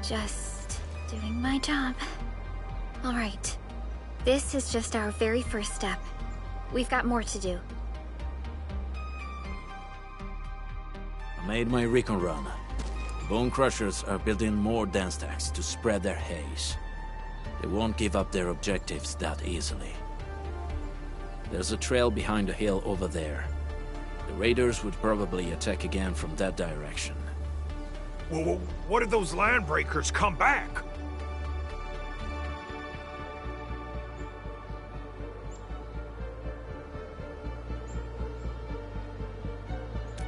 Just doing my job. All right. This is just our very first step. We've got more to do. I made my recon run. Bone Crushers are building more dance stacks to spread their haze. They won't give up their objectives that easily. There's a trail behind the hill over there. The raiders would probably attack again from that direction. Well, what if those landbreakers come back?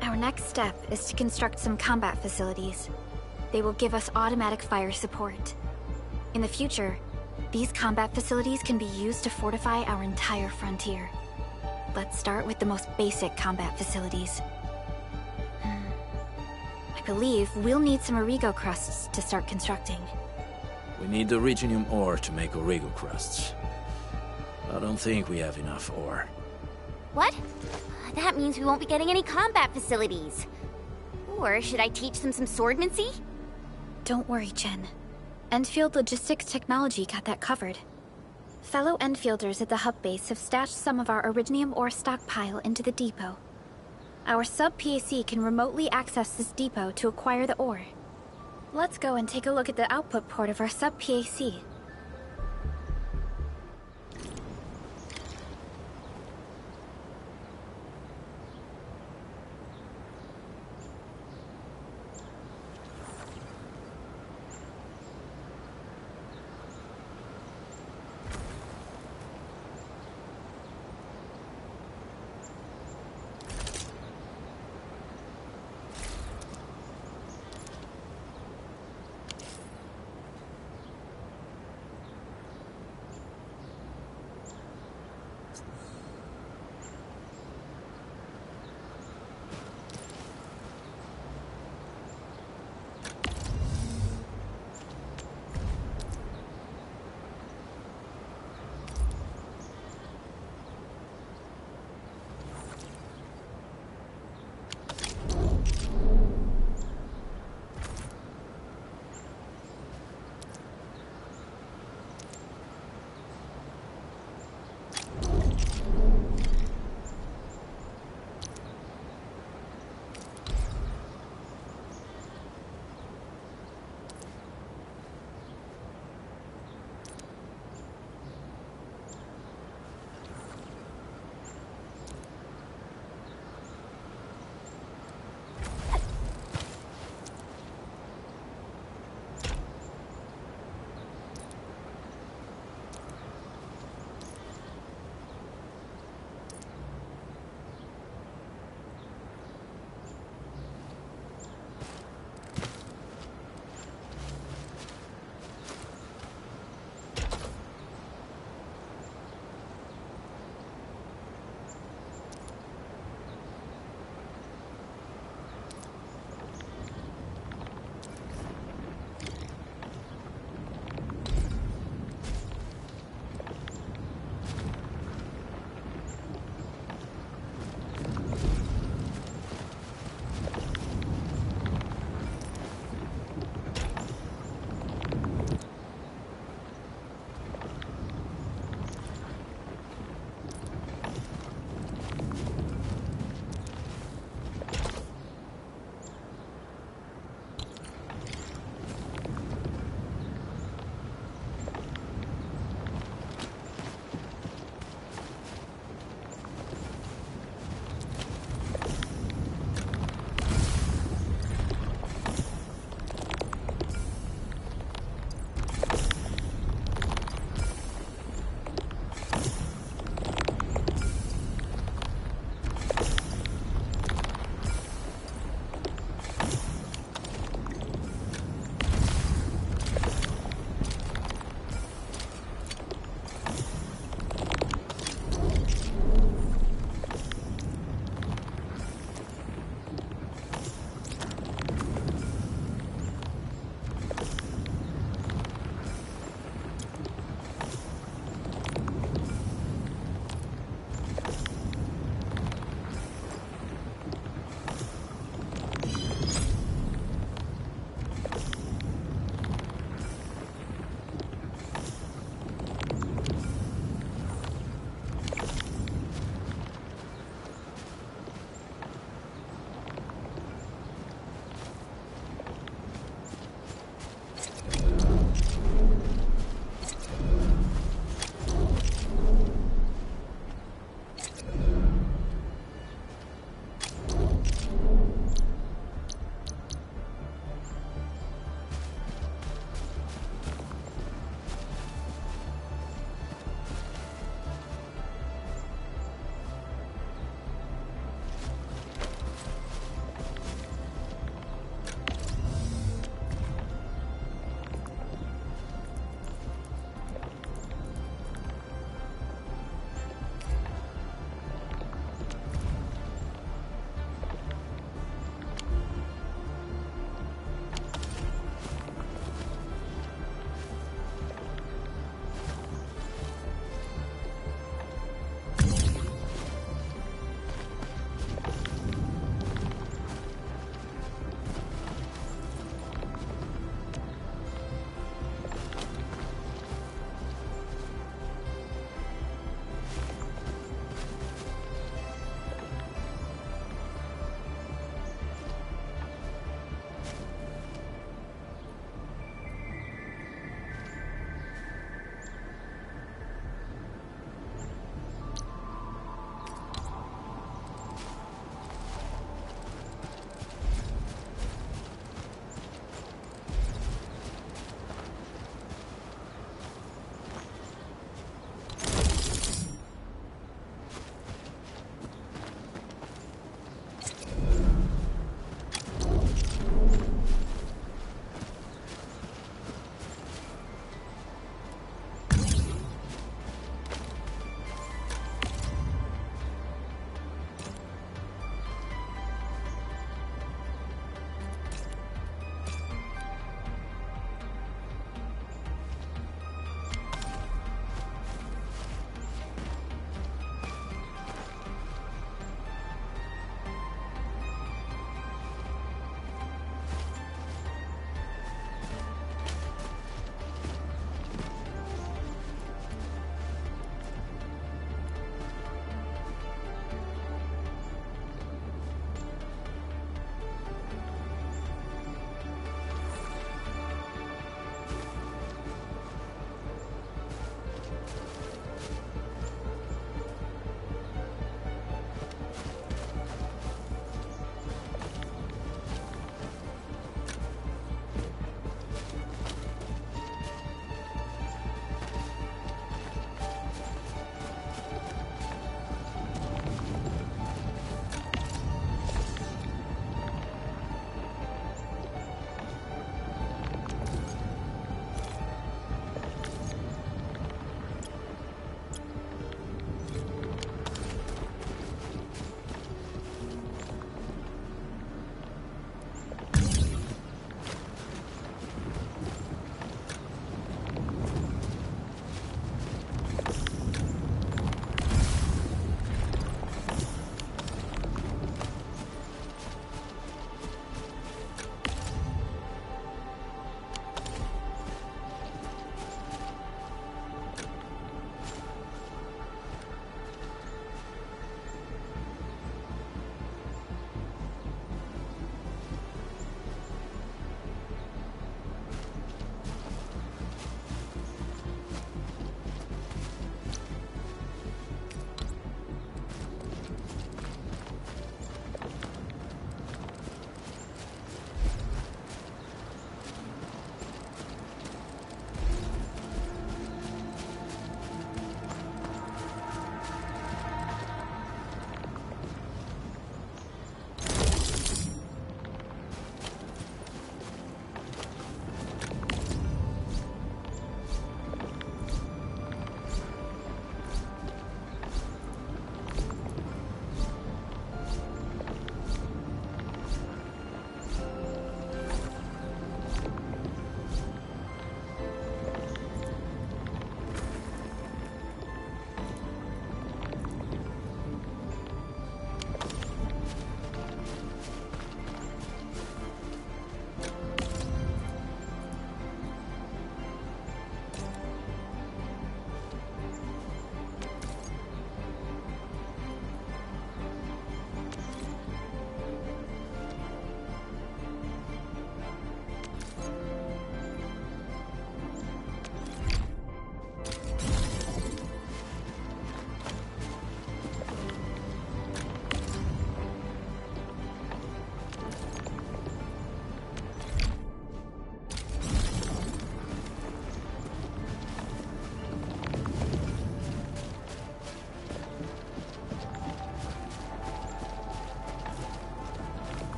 Our next step is to construct some combat facilities. They will give us automatic fire support. In the future, these combat facilities can be used to fortify our entire frontier. Let's start with the most basic combat facilities. I believe we'll need some Origo crusts to start constructing. We need the Iridium ore to make Origo crusts. I don't think we have enough ore. What? That means we won't be getting any combat facilities. Or should I teach them some swordmancy? Don't worry, Jen. Endfield Logistics Technology got that covered. Fellow Enfielders at the hub base have stashed some of our Iridium ore stockpile into the depot. Our sub-PAC can remotely access this depot to acquire the ore. Let's go and take a look at the output port of our sub-PAC.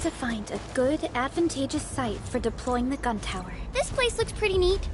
to find a good, advantageous site for deploying the gun tower. This place looks pretty neat.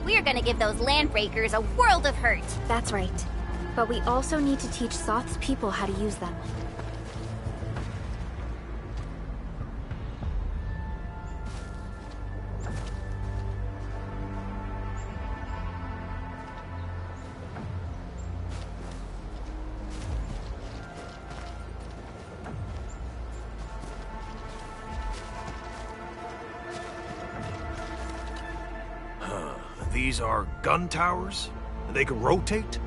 We're gonna give those landbreakers a world of hurt. That's right. But we also need to teach Soth's people how to use them. These are gun towers? They can rotate?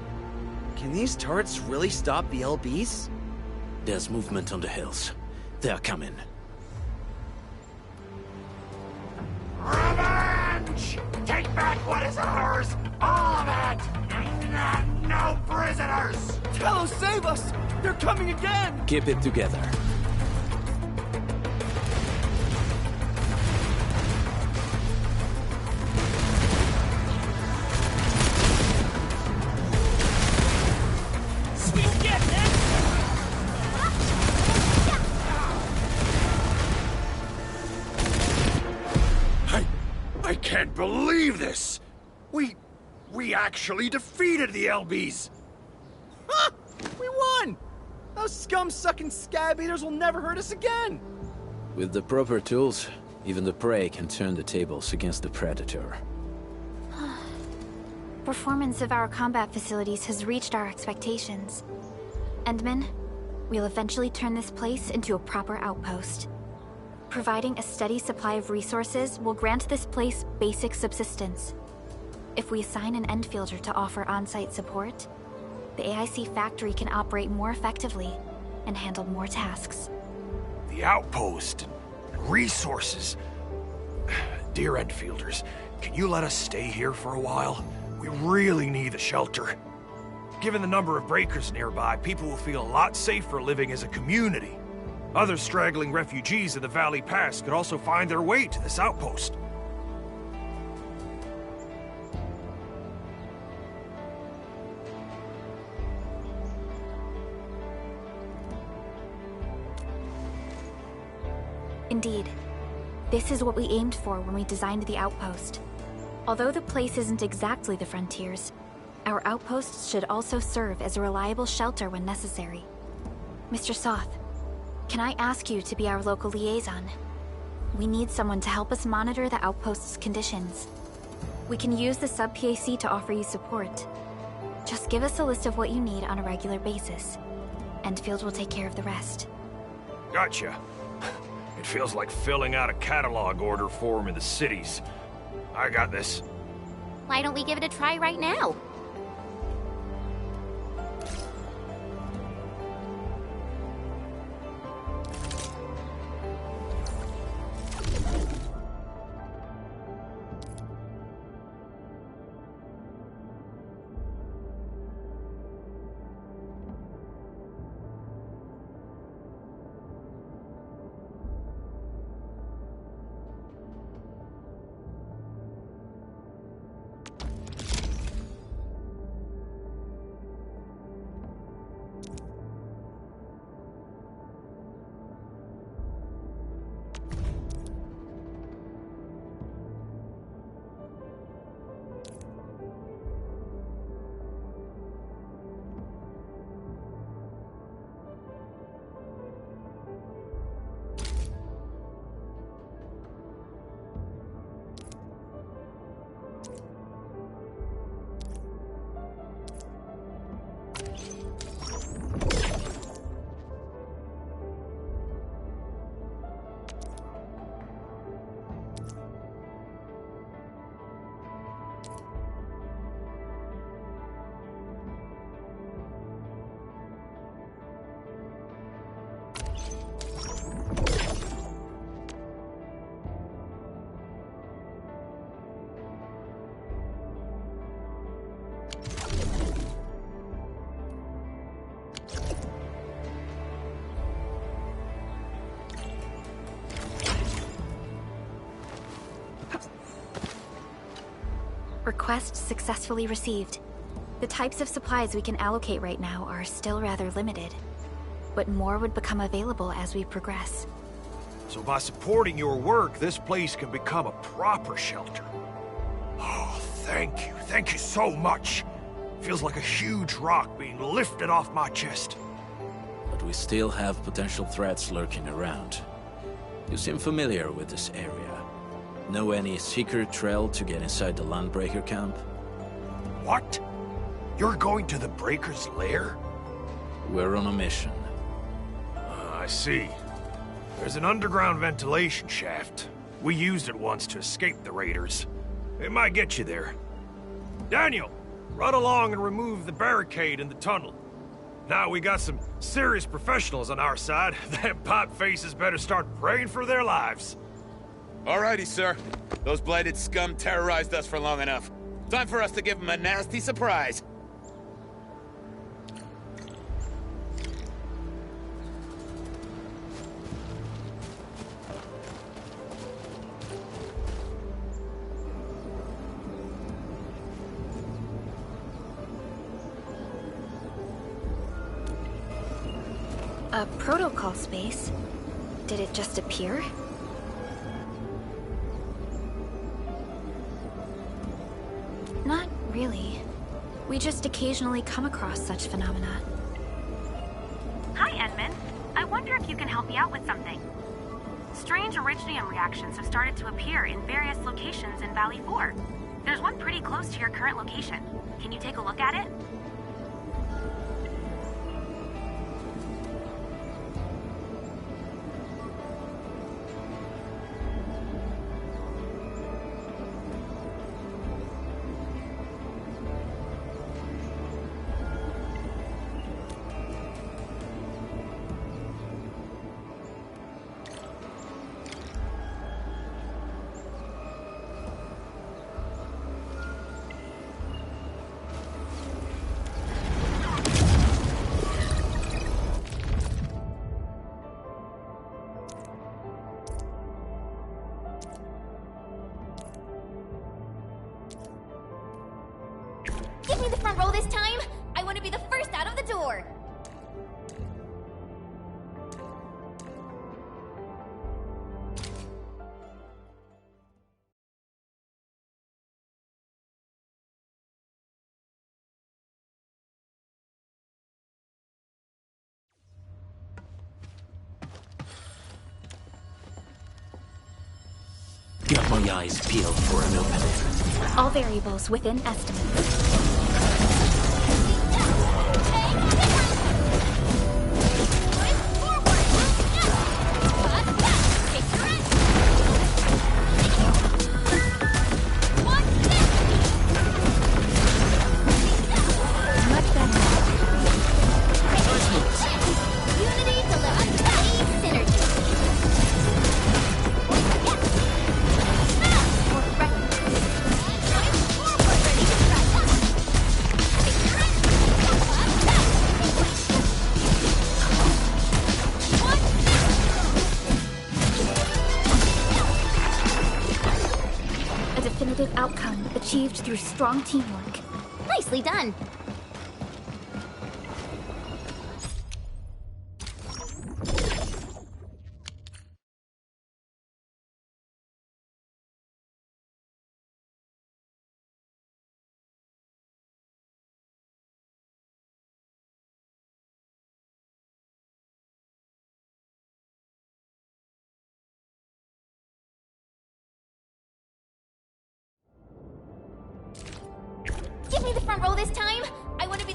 Can these turrets really stop the LBs? There's movement on the hills. They're coming. Revenge! Take back what is ours! All of it! And no prisoners! Tello, save us! They're coming again! Keep it together. believe this! We actually defeated the LBs! Ha! We won! Those scum-sucking scab eaters will never hurt us again! With the proper tools, even the prey can turn the tables against the predator. Performance of our combat facilities has reached our expectations. Endman, we'll eventually turn this place into a proper outpost. Providing a steady supply of resources will grant this place basic subsistence. If we assign an endfielder to offer on-site support, the AIC factory can operate more effectively and handle more tasks. The outpost and resources. Dear Enfielders, can you let us stay here for a while? We really need the shelter. Given the number of breakers nearby, people will feel a lot safer living as a community. Other straggling refugees of the Valley Pass could also find their way to this outpost. Indeed. This is what we aimed for when we designed the outpost. Although the place isn't exactly the frontiers, our outposts should also serve as a reliable shelter when necessary. Mr. Soth, can I ask you to be our local liaison? We need someone to help us monitor the outpost's conditions. We can use the sub-PAC to offer you support. Just give us a list of what you need on a regular basis. Endfield will take care of the rest. Gotcha. It feels like filling out a catalog order form in the cities. I got this. Why don't we give it a try right now? Request successfully received. The types of supplies we can allocate right now are still rather limited, but more would become available as we progress. So by supporting your work, this place can become a proper shelter. Oh, thank you. Thank you so much. Feels like a huge rock being lifted off my chest. But we still have potential threats lurking around. You seem familiar with this area. Know any secret trail to get inside the Landbreaker camp? What? You're going to the Breaker's lair? We're on a mission. I see. There's an underground ventilation shaft. We used it once to escape the raiders. It might get you there. Daniel, run along and remove the barricade in the tunnel. Now we got some serious professionals on our side. Them pot faces better start praying for their lives. Alrighty, sir. Those blighted scum terrorized us for long enough. Time for us to give them a nasty surprise. A protocol space? Did it just appear? really. We just occasionally come across such phenomena. Hi, Edmund. I wonder if you can help me out with something. Strange originium reactions have started to appear in various locations in Valley 4. There's one pretty close to your current location. Can you take a look at it? Give me the front row this time! I want to be the first out of the door! Got my eyes peeled for an opening. All variables within estimates. Outcome achieved through strong teamwork. Nicely done! Give me the front row this time! I want to be...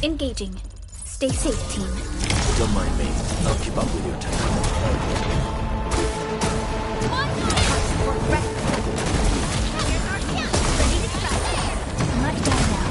Engaging. Stay safe, team. Don't mind me. I'll keep up with your tempo. Much better now.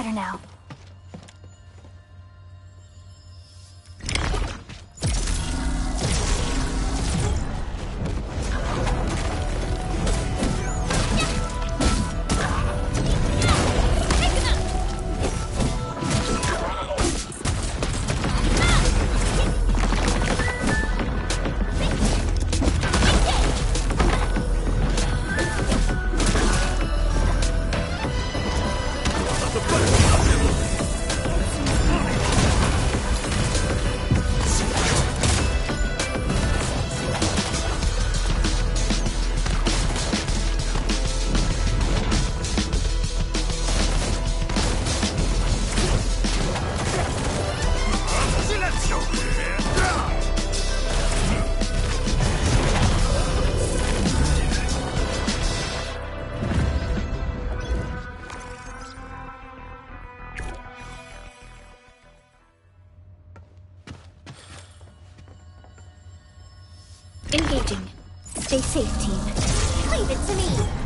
better now. Engaging. Stay safe, team. Leave it to me.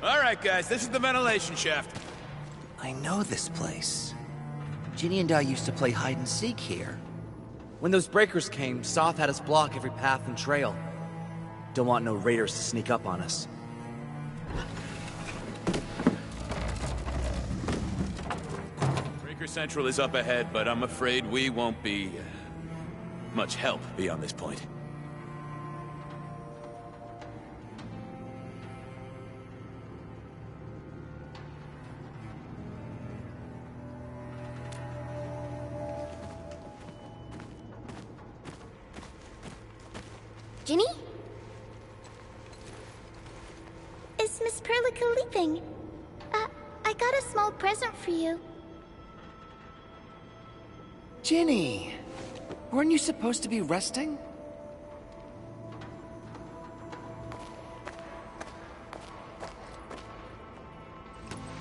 Alright, guys, this is the ventilation shaft. I know this place. Ginny and I used to play hide-and-seek here. When those breakers came, Soth had us block every path and trail. Don't want no raiders to sneak up on us. Breaker Central is up ahead, but I'm afraid we won't be much help beyond this point. Ginny? Is Miss Perlica leaving? I got a small present for you. Ginny! Weren't you supposed to be resting?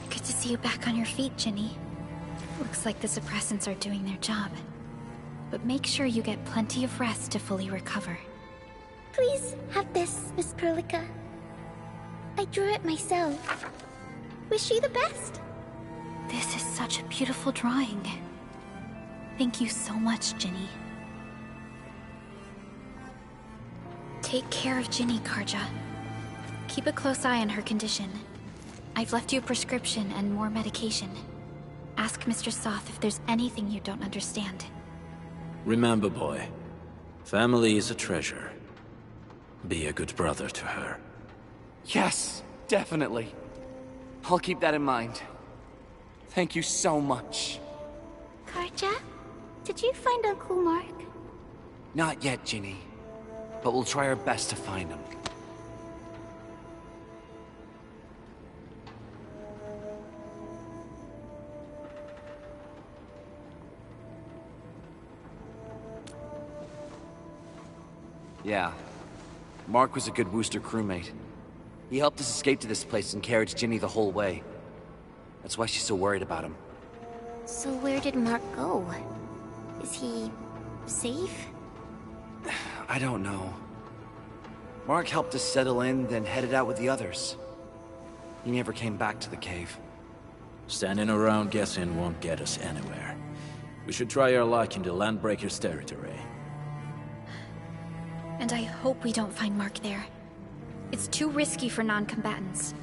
Good to see you back on your feet, Ginny. Looks like the suppressants are doing their job. But make sure you get plenty of rest to fully recover. Please have this, Miss Perlica. I drew it myself. Wish you the best. This is such a beautiful drawing. Thank you so much, Ginny. Take care of Ginny, Karja. Keep a close eye on her condition. I've left you a prescription and more medication. Ask Mr. Soth if there's anything you don't understand. Remember, boy, family is a treasure. Be a good brother to her. Yes, definitely. I'll keep that in mind. Thank you so much. Karja, did you find Uncle Mark? Not yet, Ginny. But we'll try our best to find him. Yeah. Mark was a good Wooster crewmate. He helped us escape to this place and carried Ginny the whole way. That's why she's so worried about him. So where did Mark go? Is he... safe? I don't know. Mark helped us settle in, then headed out with the others. He never came back to the cave. Standing around guessing won't get us anywhere. We should try our luck in the Landbreakers' territory. And I hope we don't find Mark there. It's too risky for non-combatants.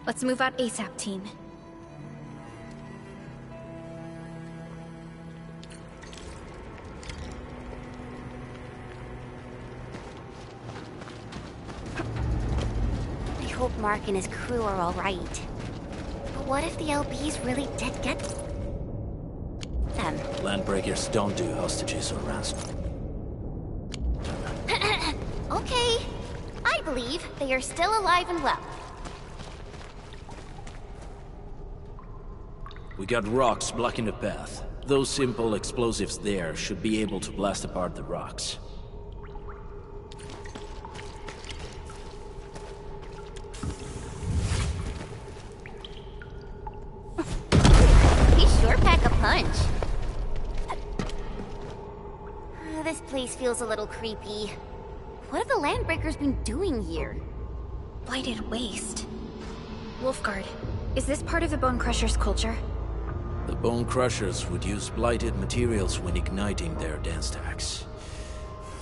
Let's move out ASAP, team. I hope Mark and his crew are alright. But what if the LBs really did get them? Landbreakers don't do hostages or ransom. Okay. I believe they are still alive and well. We got rocks blocking the path. Those simple explosives there should be able to blast apart the rocks. He sure pack a punch. This place feels a little creepy. What have the Landbreakers been doing here? Blighted waste. Wolfguard, is this part of the Bone Crusher's culture? The Bone Crushers would use blighted materials when igniting their dance stacks.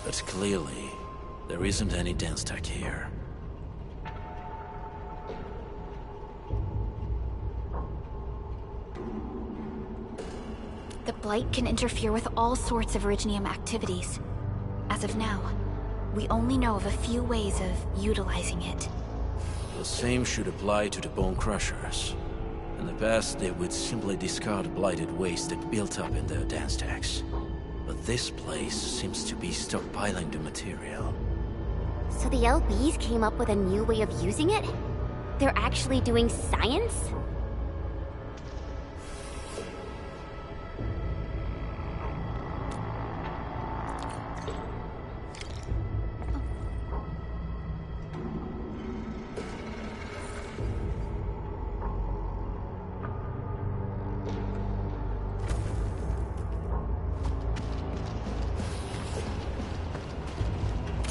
But clearly, there isn't any dance stack here. The Blight can interfere with all sorts of Originium activities. As of now, we only know of a few ways of utilizing it. The same should apply to the Bone Crushers. In the past, they would simply discard blighted waste that built up in their dance stacks. But this place seems to be stockpiling the material. So the LBs came up with a new way of using it? They're actually doing science?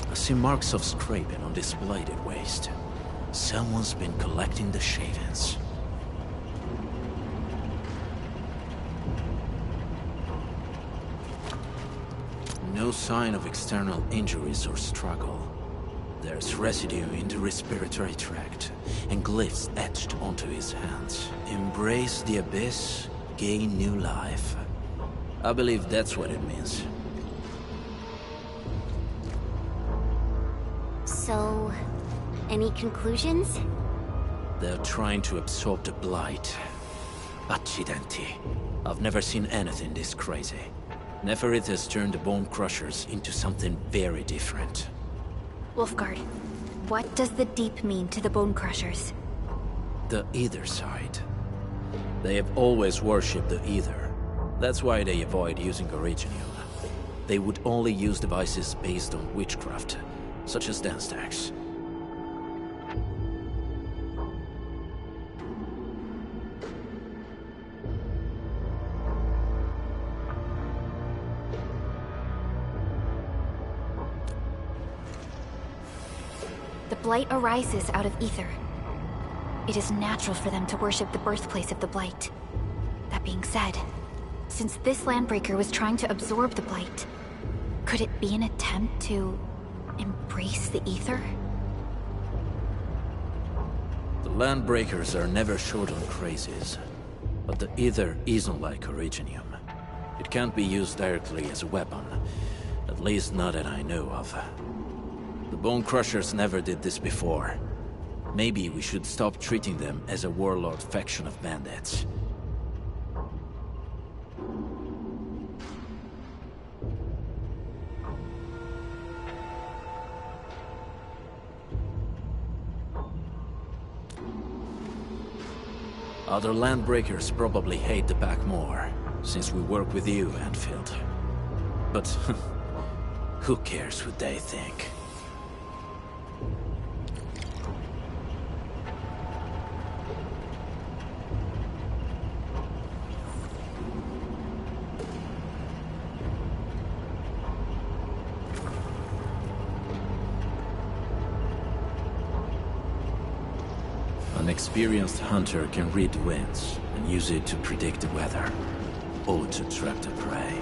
I see marks of scraping on this blighted waste. Someone's been collecting the shavings. No sign of external injuries or struggle. There's residue in the respiratory tract, and glyphs etched onto his hands. Embrace the abyss, gain new life. I believe that's what it means. So, any conclusions? They're trying to absorb the blight. Accidenti. I've never seen anything this crazy. Neferith has turned the Bone Crushers into something very different. Wolfguard, what does the deep mean to the Bone Crushers? The Ether side. They have always worshipped the Ether. That's why they avoid using Originium. They would only use devices based on witchcraft, such as dance stacks. The Blight arises out of Ether. It is natural for them to worship the birthplace of the Blight. That being said, since this Landbreaker was trying to absorb the Blight, could it be an attempt to embrace the Ether? The Landbreakers are never short on crazes, but the Ether isn't like Originium. It can't be used directly as a weapon, at least not that I know of. The Bone Crushers never did this before. Maybe we should stop treating them as a warlord faction of bandits. Other Landbreakers probably hate the pack more, since we work with you, Endfield. But who cares what they think? An experienced hunter can read the winds and use it to predict the weather, or to trap the prey.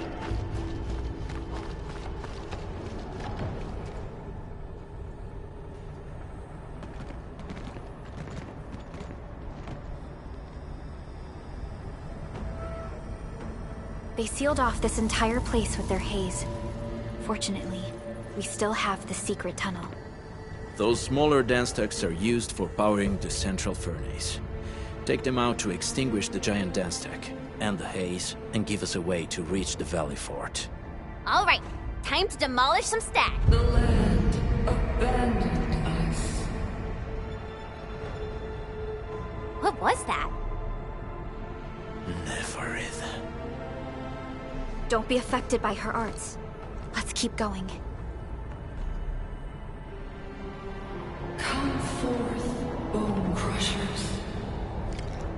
They sealed off this entire place with their haze. Fortunately, we still have the secret tunnel. Those smaller dance stacks are used for powering the central furnace. Take them out to extinguish the giant dance stack, and the haze, and give us a way to reach the valley fort. All right, time to demolish some stacks. The land abandoned us. What was that? Neferith. Don't be affected by her arts. Let's keep going. Come forth, Bone Crushers.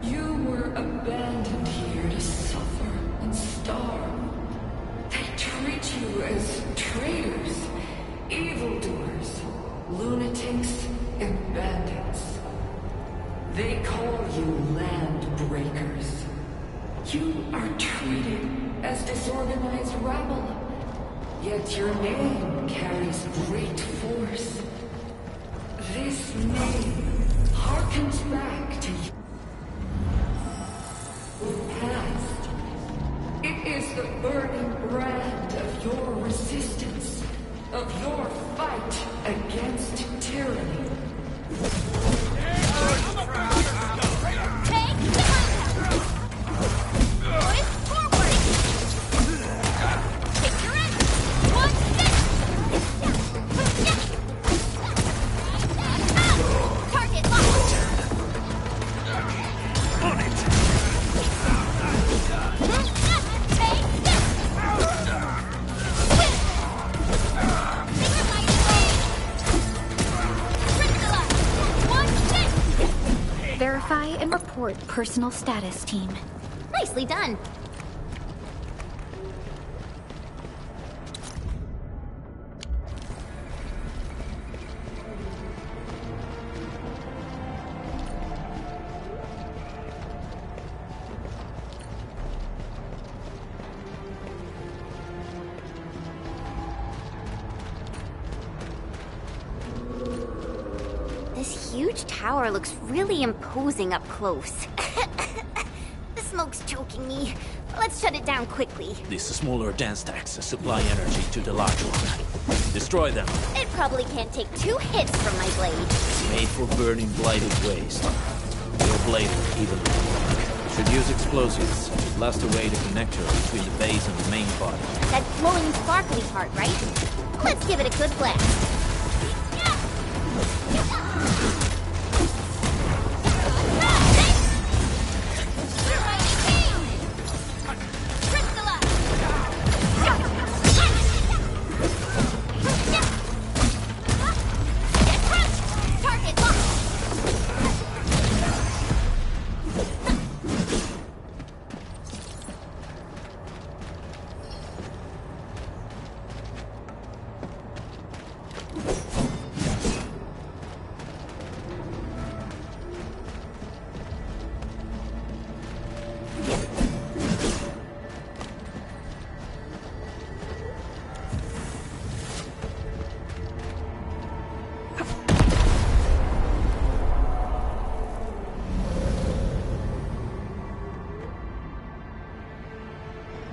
You were abandoned here to suffer and starve. They treat you as traitors, evildoers, lunatics, and bandits. They call you land breakers. You are treated as disorganized rabble, yet your name carries great force. This name harkens back to your past. It is the burning brand of your resistance, of your fight against tyranny. Verify and report personal status, team. Nicely done. This huge tower looks really imposing up close. The smoke's choking me. Let's shut it down quickly. These smaller dance stacks supply energy to the large one. Destroy them. It probably can't take 2 hits from my blade. Made for burning blighted waste. Your blade will even work. Should use explosives to blast away the connector between the base and the main body. That glowing sparkly part, right? Let's give it a good blast. Yeah!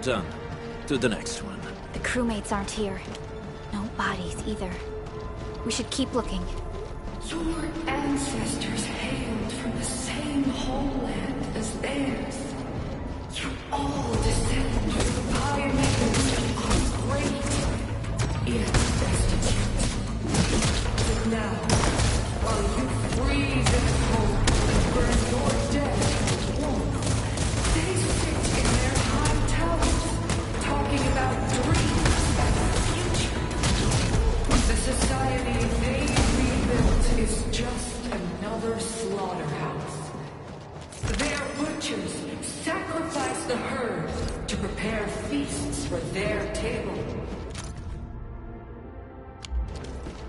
done. To the next one. The crewmates aren't here. No bodies either. We should keep looking. Your ancestors hailed from the same homeland as theirs. You all descend from the pioneers are great, yet destitute. But now, while you freeze in hope and burn your dead in warmth, they sit in their high towers, talking about dreams and the future. The society they rebuilt is just another slaughterhouse. Their butchers sacrifice the herd to prepare feasts for their table.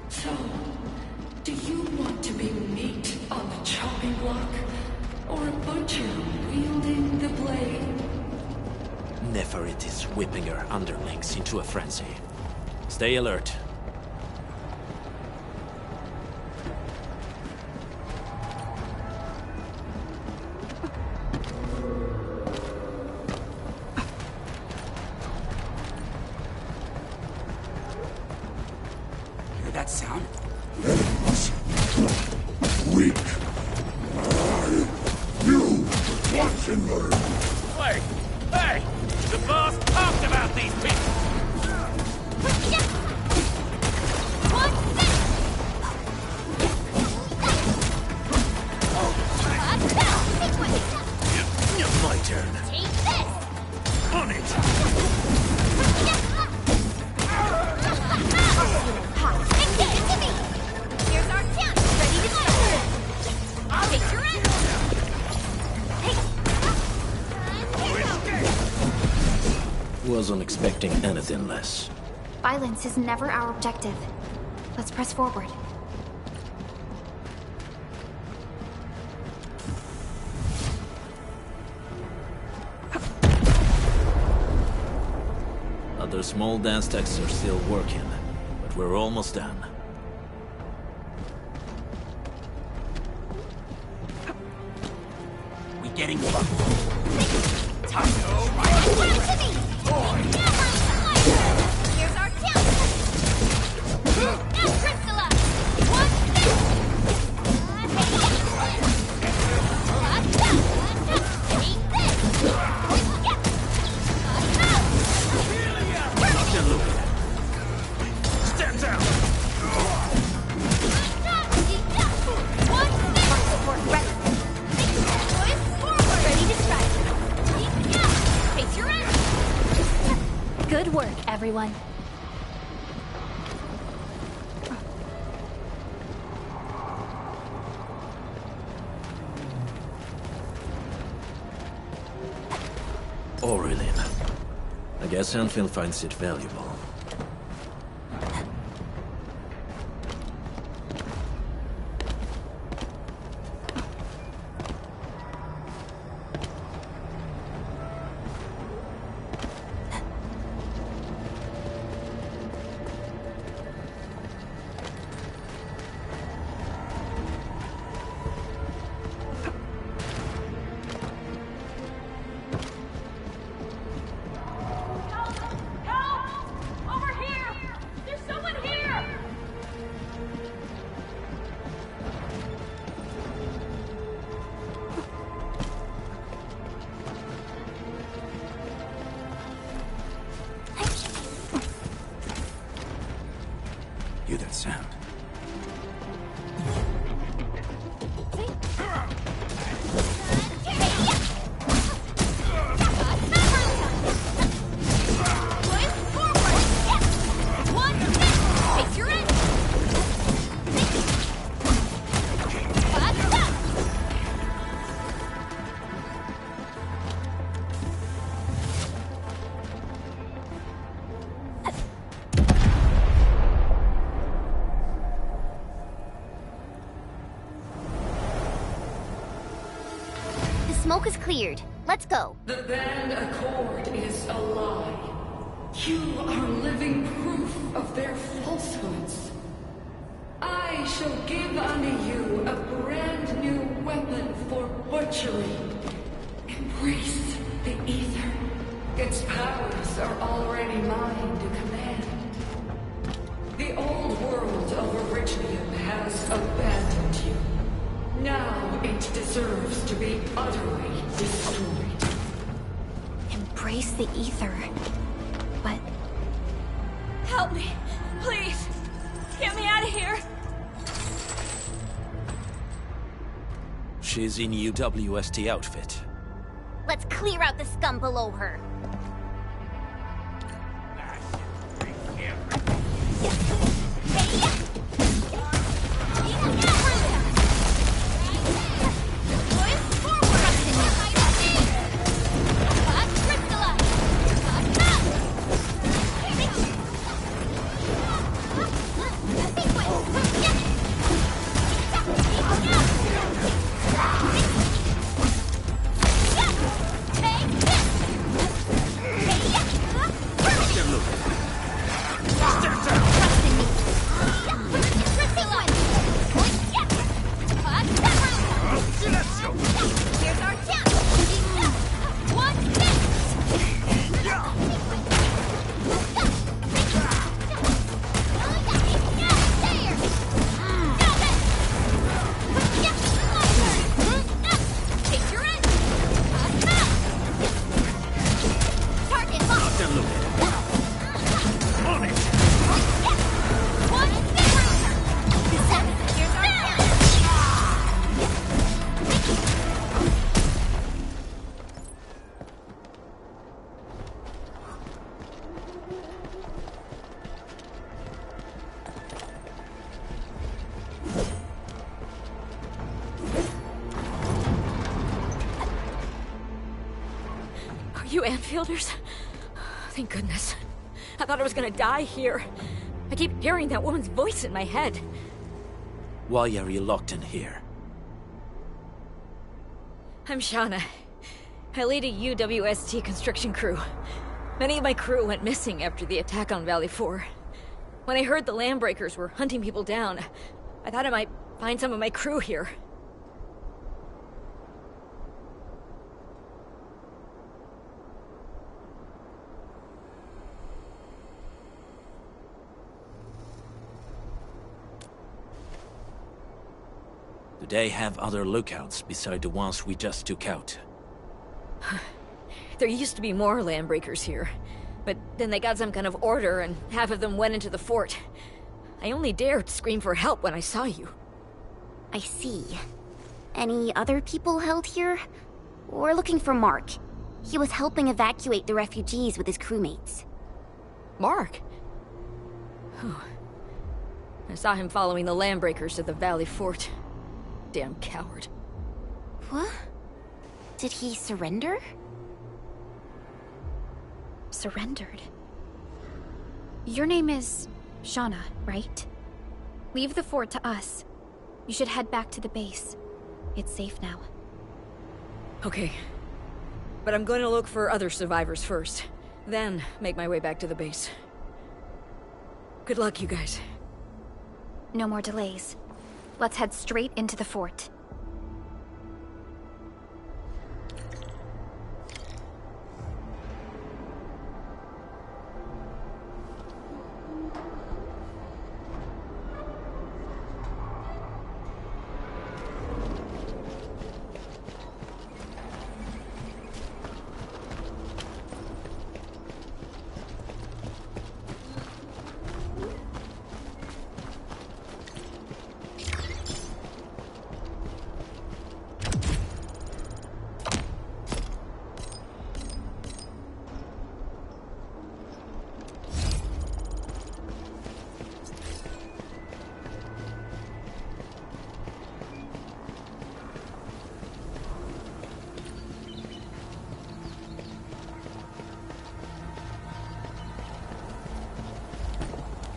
So, do you want to be meat on the chopping block, or a butcher wielding the blade? Neferit is whipping her underlings into a frenzy. Stay alert. Hear that sound? Enemies. Weak. You. Watch and learn. Wait! Hey! The boss talked about these people! My turn. Take this! On it! Into me! Here's our chance! Ready to go! I'll take your end! Wasn't expecting anything less. Violence is never our objective. Let's press forward. Other small dance techs are still working, but we're almost done. We getting time to go right. Here's our chance! Now, Crystalla! One Stand down! Good work, everyone. Aurelin. I guess Endfield finds it valuable. Hear that sound? Smoke is cleared. Let's go. The Band Accord is a lie. You are living proof of their falsehoods. I shall give unto you a brand new weapon for butchery. Embrace the ether. Its powers are already mine to command. The old world of Originium has abandoned you. Now it deserves to be utterly destroyed. Embrace the ether. But... Help me, please! Get me out of here! She's in UWST outfit. Let's clear out the scum below her. You endfielders? Thank goodness. I thought I was gonna die here. I keep hearing that woman's voice in my head. Why are you locked in here? I'm Shauna. I lead a UWST construction crew. Many of my crew went missing after the attack on Valley 4. When I heard the Landbreakers were hunting people down, I thought I might find some of my crew here. Do they have other lookouts beside the ones we just took out? There used to be more Landbreakers here, but then they got some kind of order and half of them went into the fort. I only dared scream for help when I saw you. I see. Any other people held here? We're looking for Mark. He was helping evacuate the refugees with his crewmates. Mark? I saw him following the Landbreakers to the Valley Fort. Damn coward. What? Did he surrender? Surrendered? Your name is Shauna, right? Leave the fort to us. You should head back to the base. It's safe now. Okay. But I'm going to look for other survivors first. Then make my way back to the base. Good luck, you guys. No more delays. Let's head straight into the fort.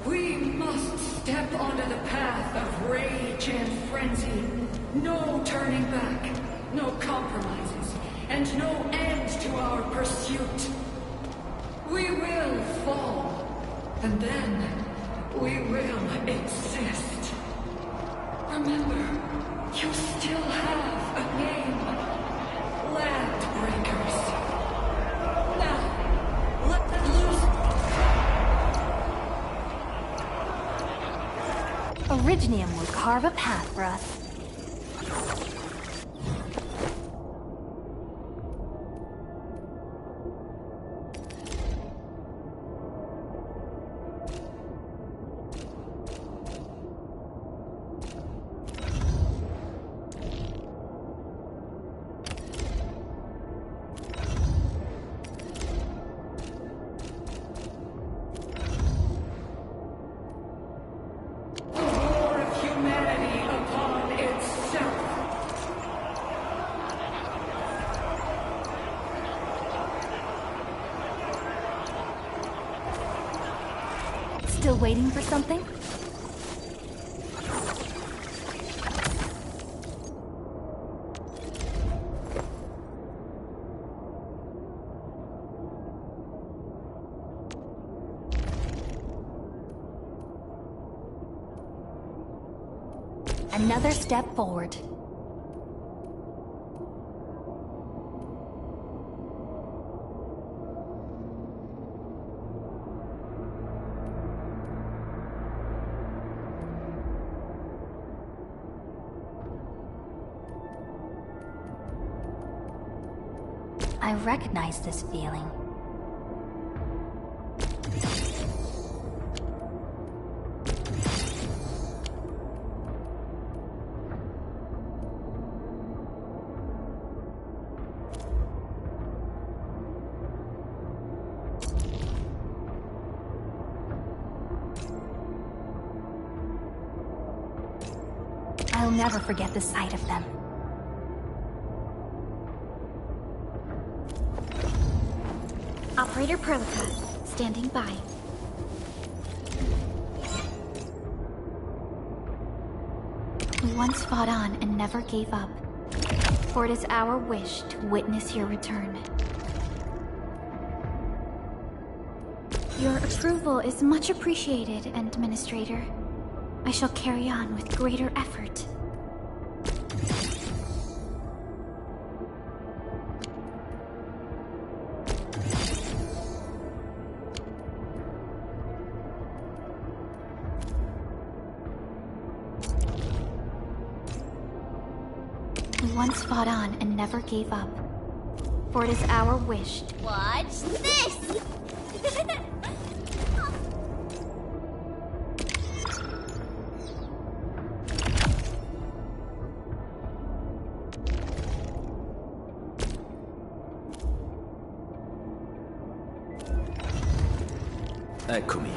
We must step onto the path of rage and frenzy. No turning back, no compromises, and no end to our pursuit. We will fall, and then we will exist. Remember, you still have a name. Landbreakers. Now, Originium will carve a path for us. Still waiting for something? Another step forward. I recognize this feeling. I'll never forget the sight of them. Operator Perlica, standing by. We once fought on and never gave up, for it is our wish to witness your return. Your approval is much appreciated, Administrator. I shall carry on with greater effort. We once fought on and never gave up, for it is our wish to— Watch this! Eccomi.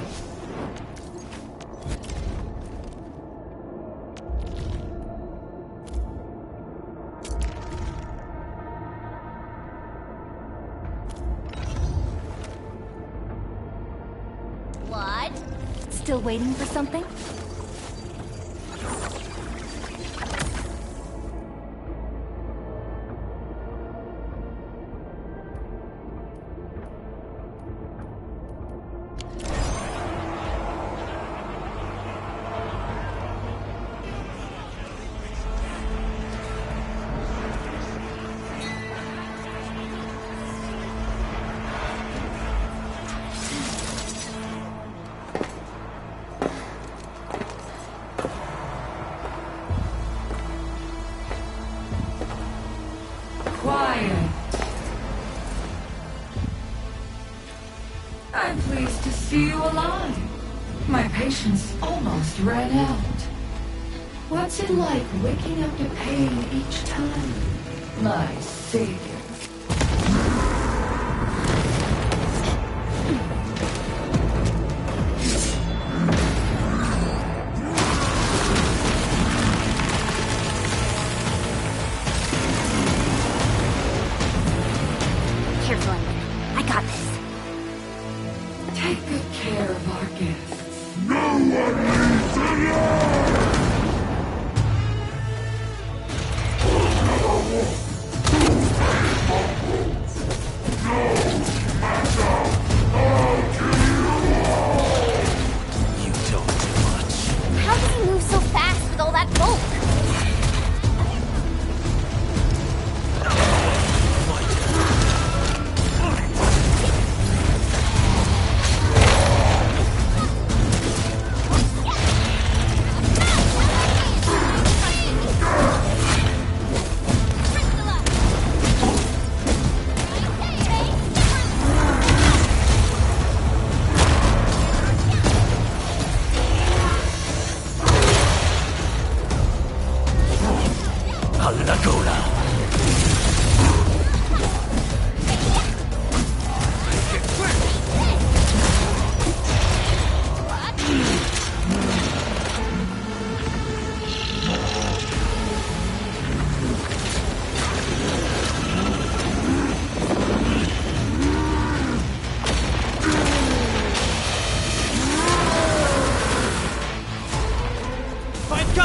What? Still waiting for something? Quiet. I'm pleased to see you alive. My patience almost ran out. What's it like waking up to pain each time? My savior. Careful, Emily. I got this. Take good care of our guests. No one needs alone! You talk too much. How does he move so fast with all that bulk?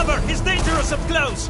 cover! He's dangerous up close!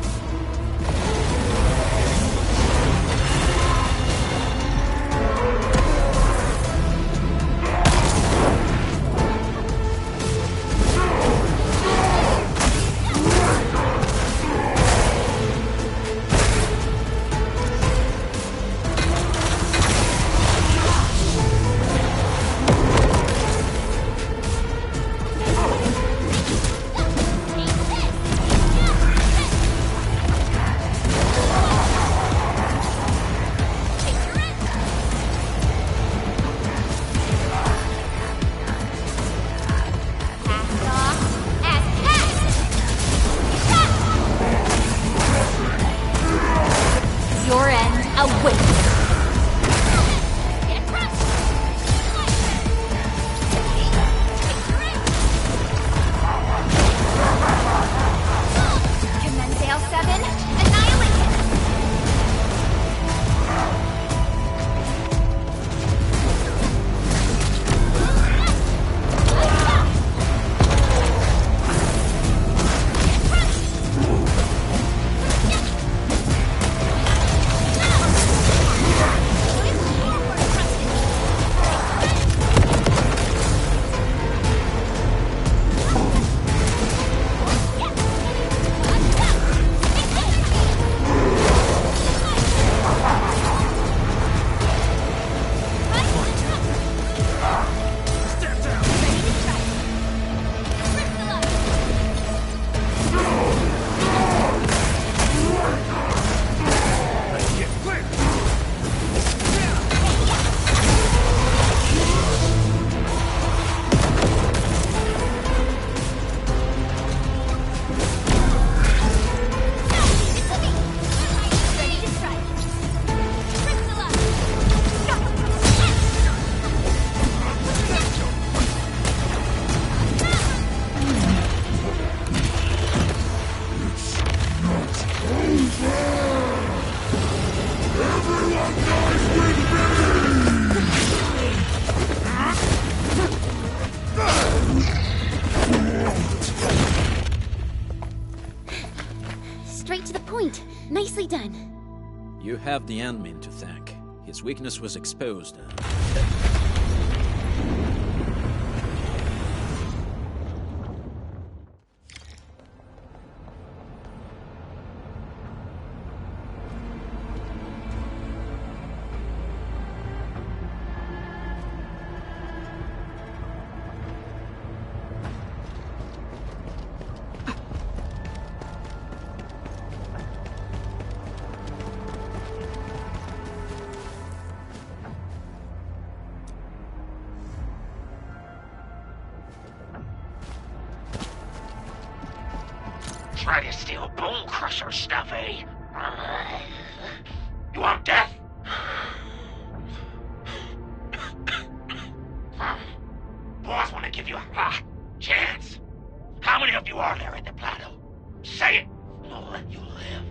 Your end awaits. Commensale 7, annihilation! Straight to the point. Nicely done. You have the admin to thank. His weakness was exposed. Try to steal Bone Crusher stuff, eh? You want death? Boss want to give you a chance. How many of you are there at the plateau? Say it, and I'll let you live.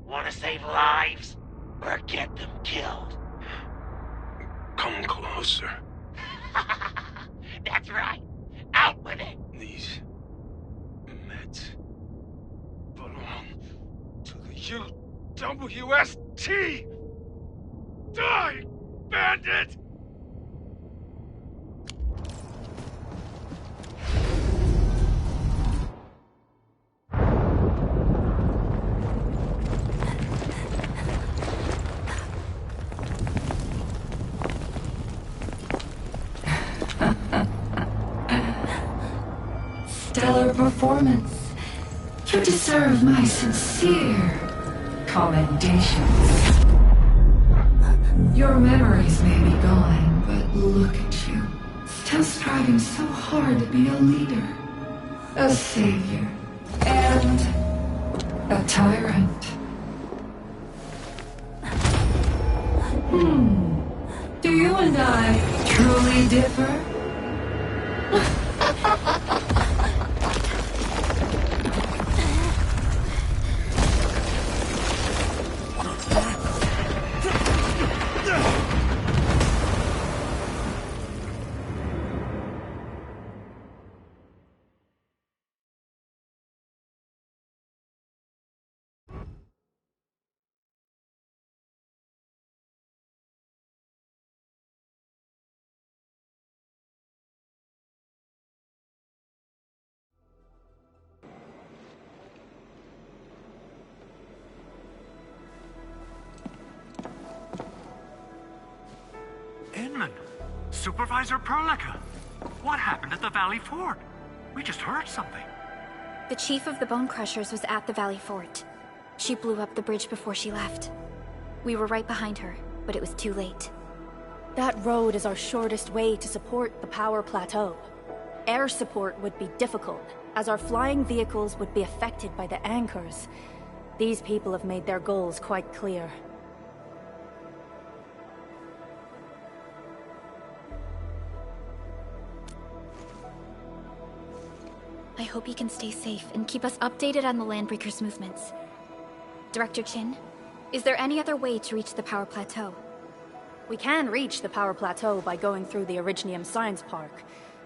Want to save lives? Or get them killed? Come closer. That's right. Out with it. These meds belong to the UWST. Die, bandit! Stellar performance. You deserve my sincere commendations. Your memories may be gone, but look at you. Still striving so hard to be a leader, a savior, and a tyrant. Do you and I truly differ? Supervisor Perlica! What happened at the Valley Fort? We just heard something. The chief of the Bone Crushers was at the Valley Fort. She blew up the bridge before she left. We were right behind her, but it was too late. That road is our shortest way to support the power plateau. Air support would be difficult, as our flying vehicles would be affected by the anchors. These people have made their goals quite clear. I hope he can stay safe and keep us updated on the Landbreakers' movements. Director Chin, is there any other way to reach the power plateau? We can reach the power plateau by going through the Originium Science Park,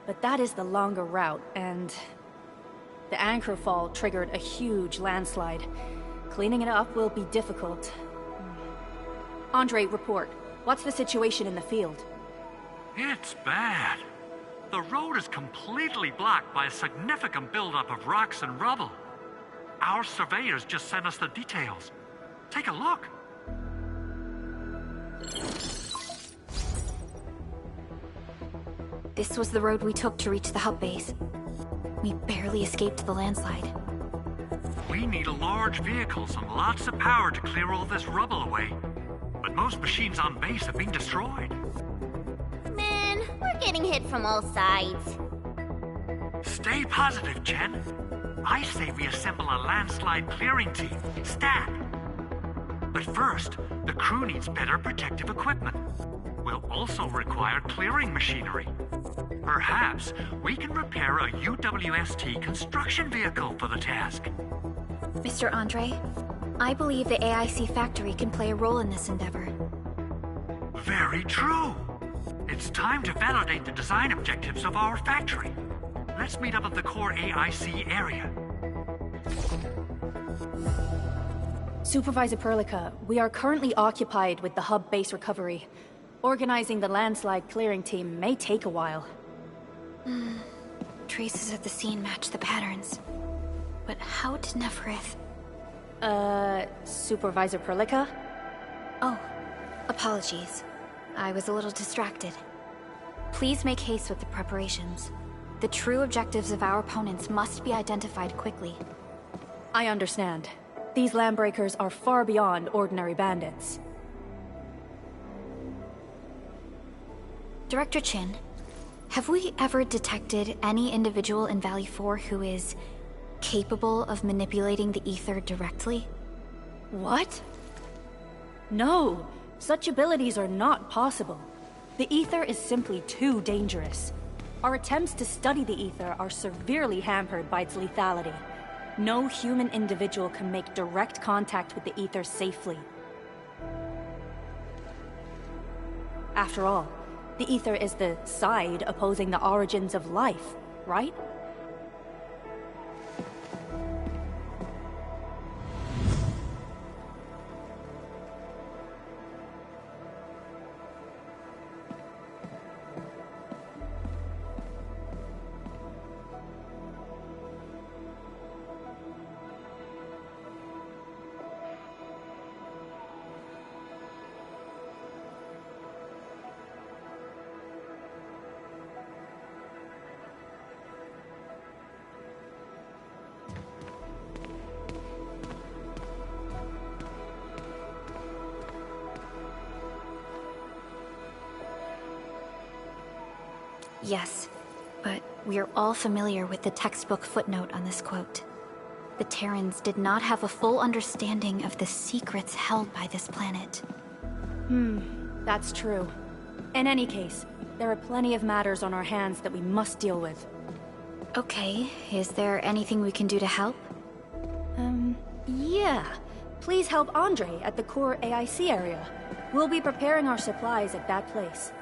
but that is the longer route, and the anchor fall triggered a huge landslide. Cleaning it up will be difficult. Andre, report. What's the situation in the field? It's bad. The road is completely blocked by a significant buildup of rocks and rubble. Our surveyors just sent us the details. Take a look. This was the road we took to reach the hub base. We barely escaped the landslide. We need large vehicles and lots of power to clear all this rubble away. But most machines on base have been destroyed. Man, we're getting hit from all sides. Stay positive, Chen. I say we assemble a landslide clearing team, stat. But first, the crew needs better protective equipment. We'll also require clearing machinery. Perhaps we can repair a UWST construction vehicle for the task. Mr. Andre, I believe the AIC factory can play a role in this endeavor. Very true. It's time to validate the design objectives of our factory. Let's meet up at the core AIC area. Supervisor Perlica, we are currently occupied with the hub base recovery. Organizing the landslide clearing team may take a while. Traces at the scene match the patterns. But how did Neferith... Supervisor Perlica? Oh, apologies. I was a little distracted. Please make haste with the preparations. The true objectives of our opponents must be identified quickly. I understand. These Landbreakers are far beyond ordinary bandits. Director Chin, have we ever detected any individual in Valley 4 who is capable of manipulating the ether directly? What? No, such abilities are not possible. The ether is simply too dangerous. Our attempts to study the ether are severely hampered by its lethality. No human individual can make direct contact with the ether safely. After all, the ether is the side opposing the origins of life, right? Yes, but we are all familiar with the textbook footnote on this quote. The Terrans did not have a full understanding of the secrets held by this planet. That's true. In any case, there are plenty of matters on our hands that we must deal with. Okay, is there anything we can do to help? Yeah. Please help Andre at the core AIC area. We'll be preparing our supplies at that place.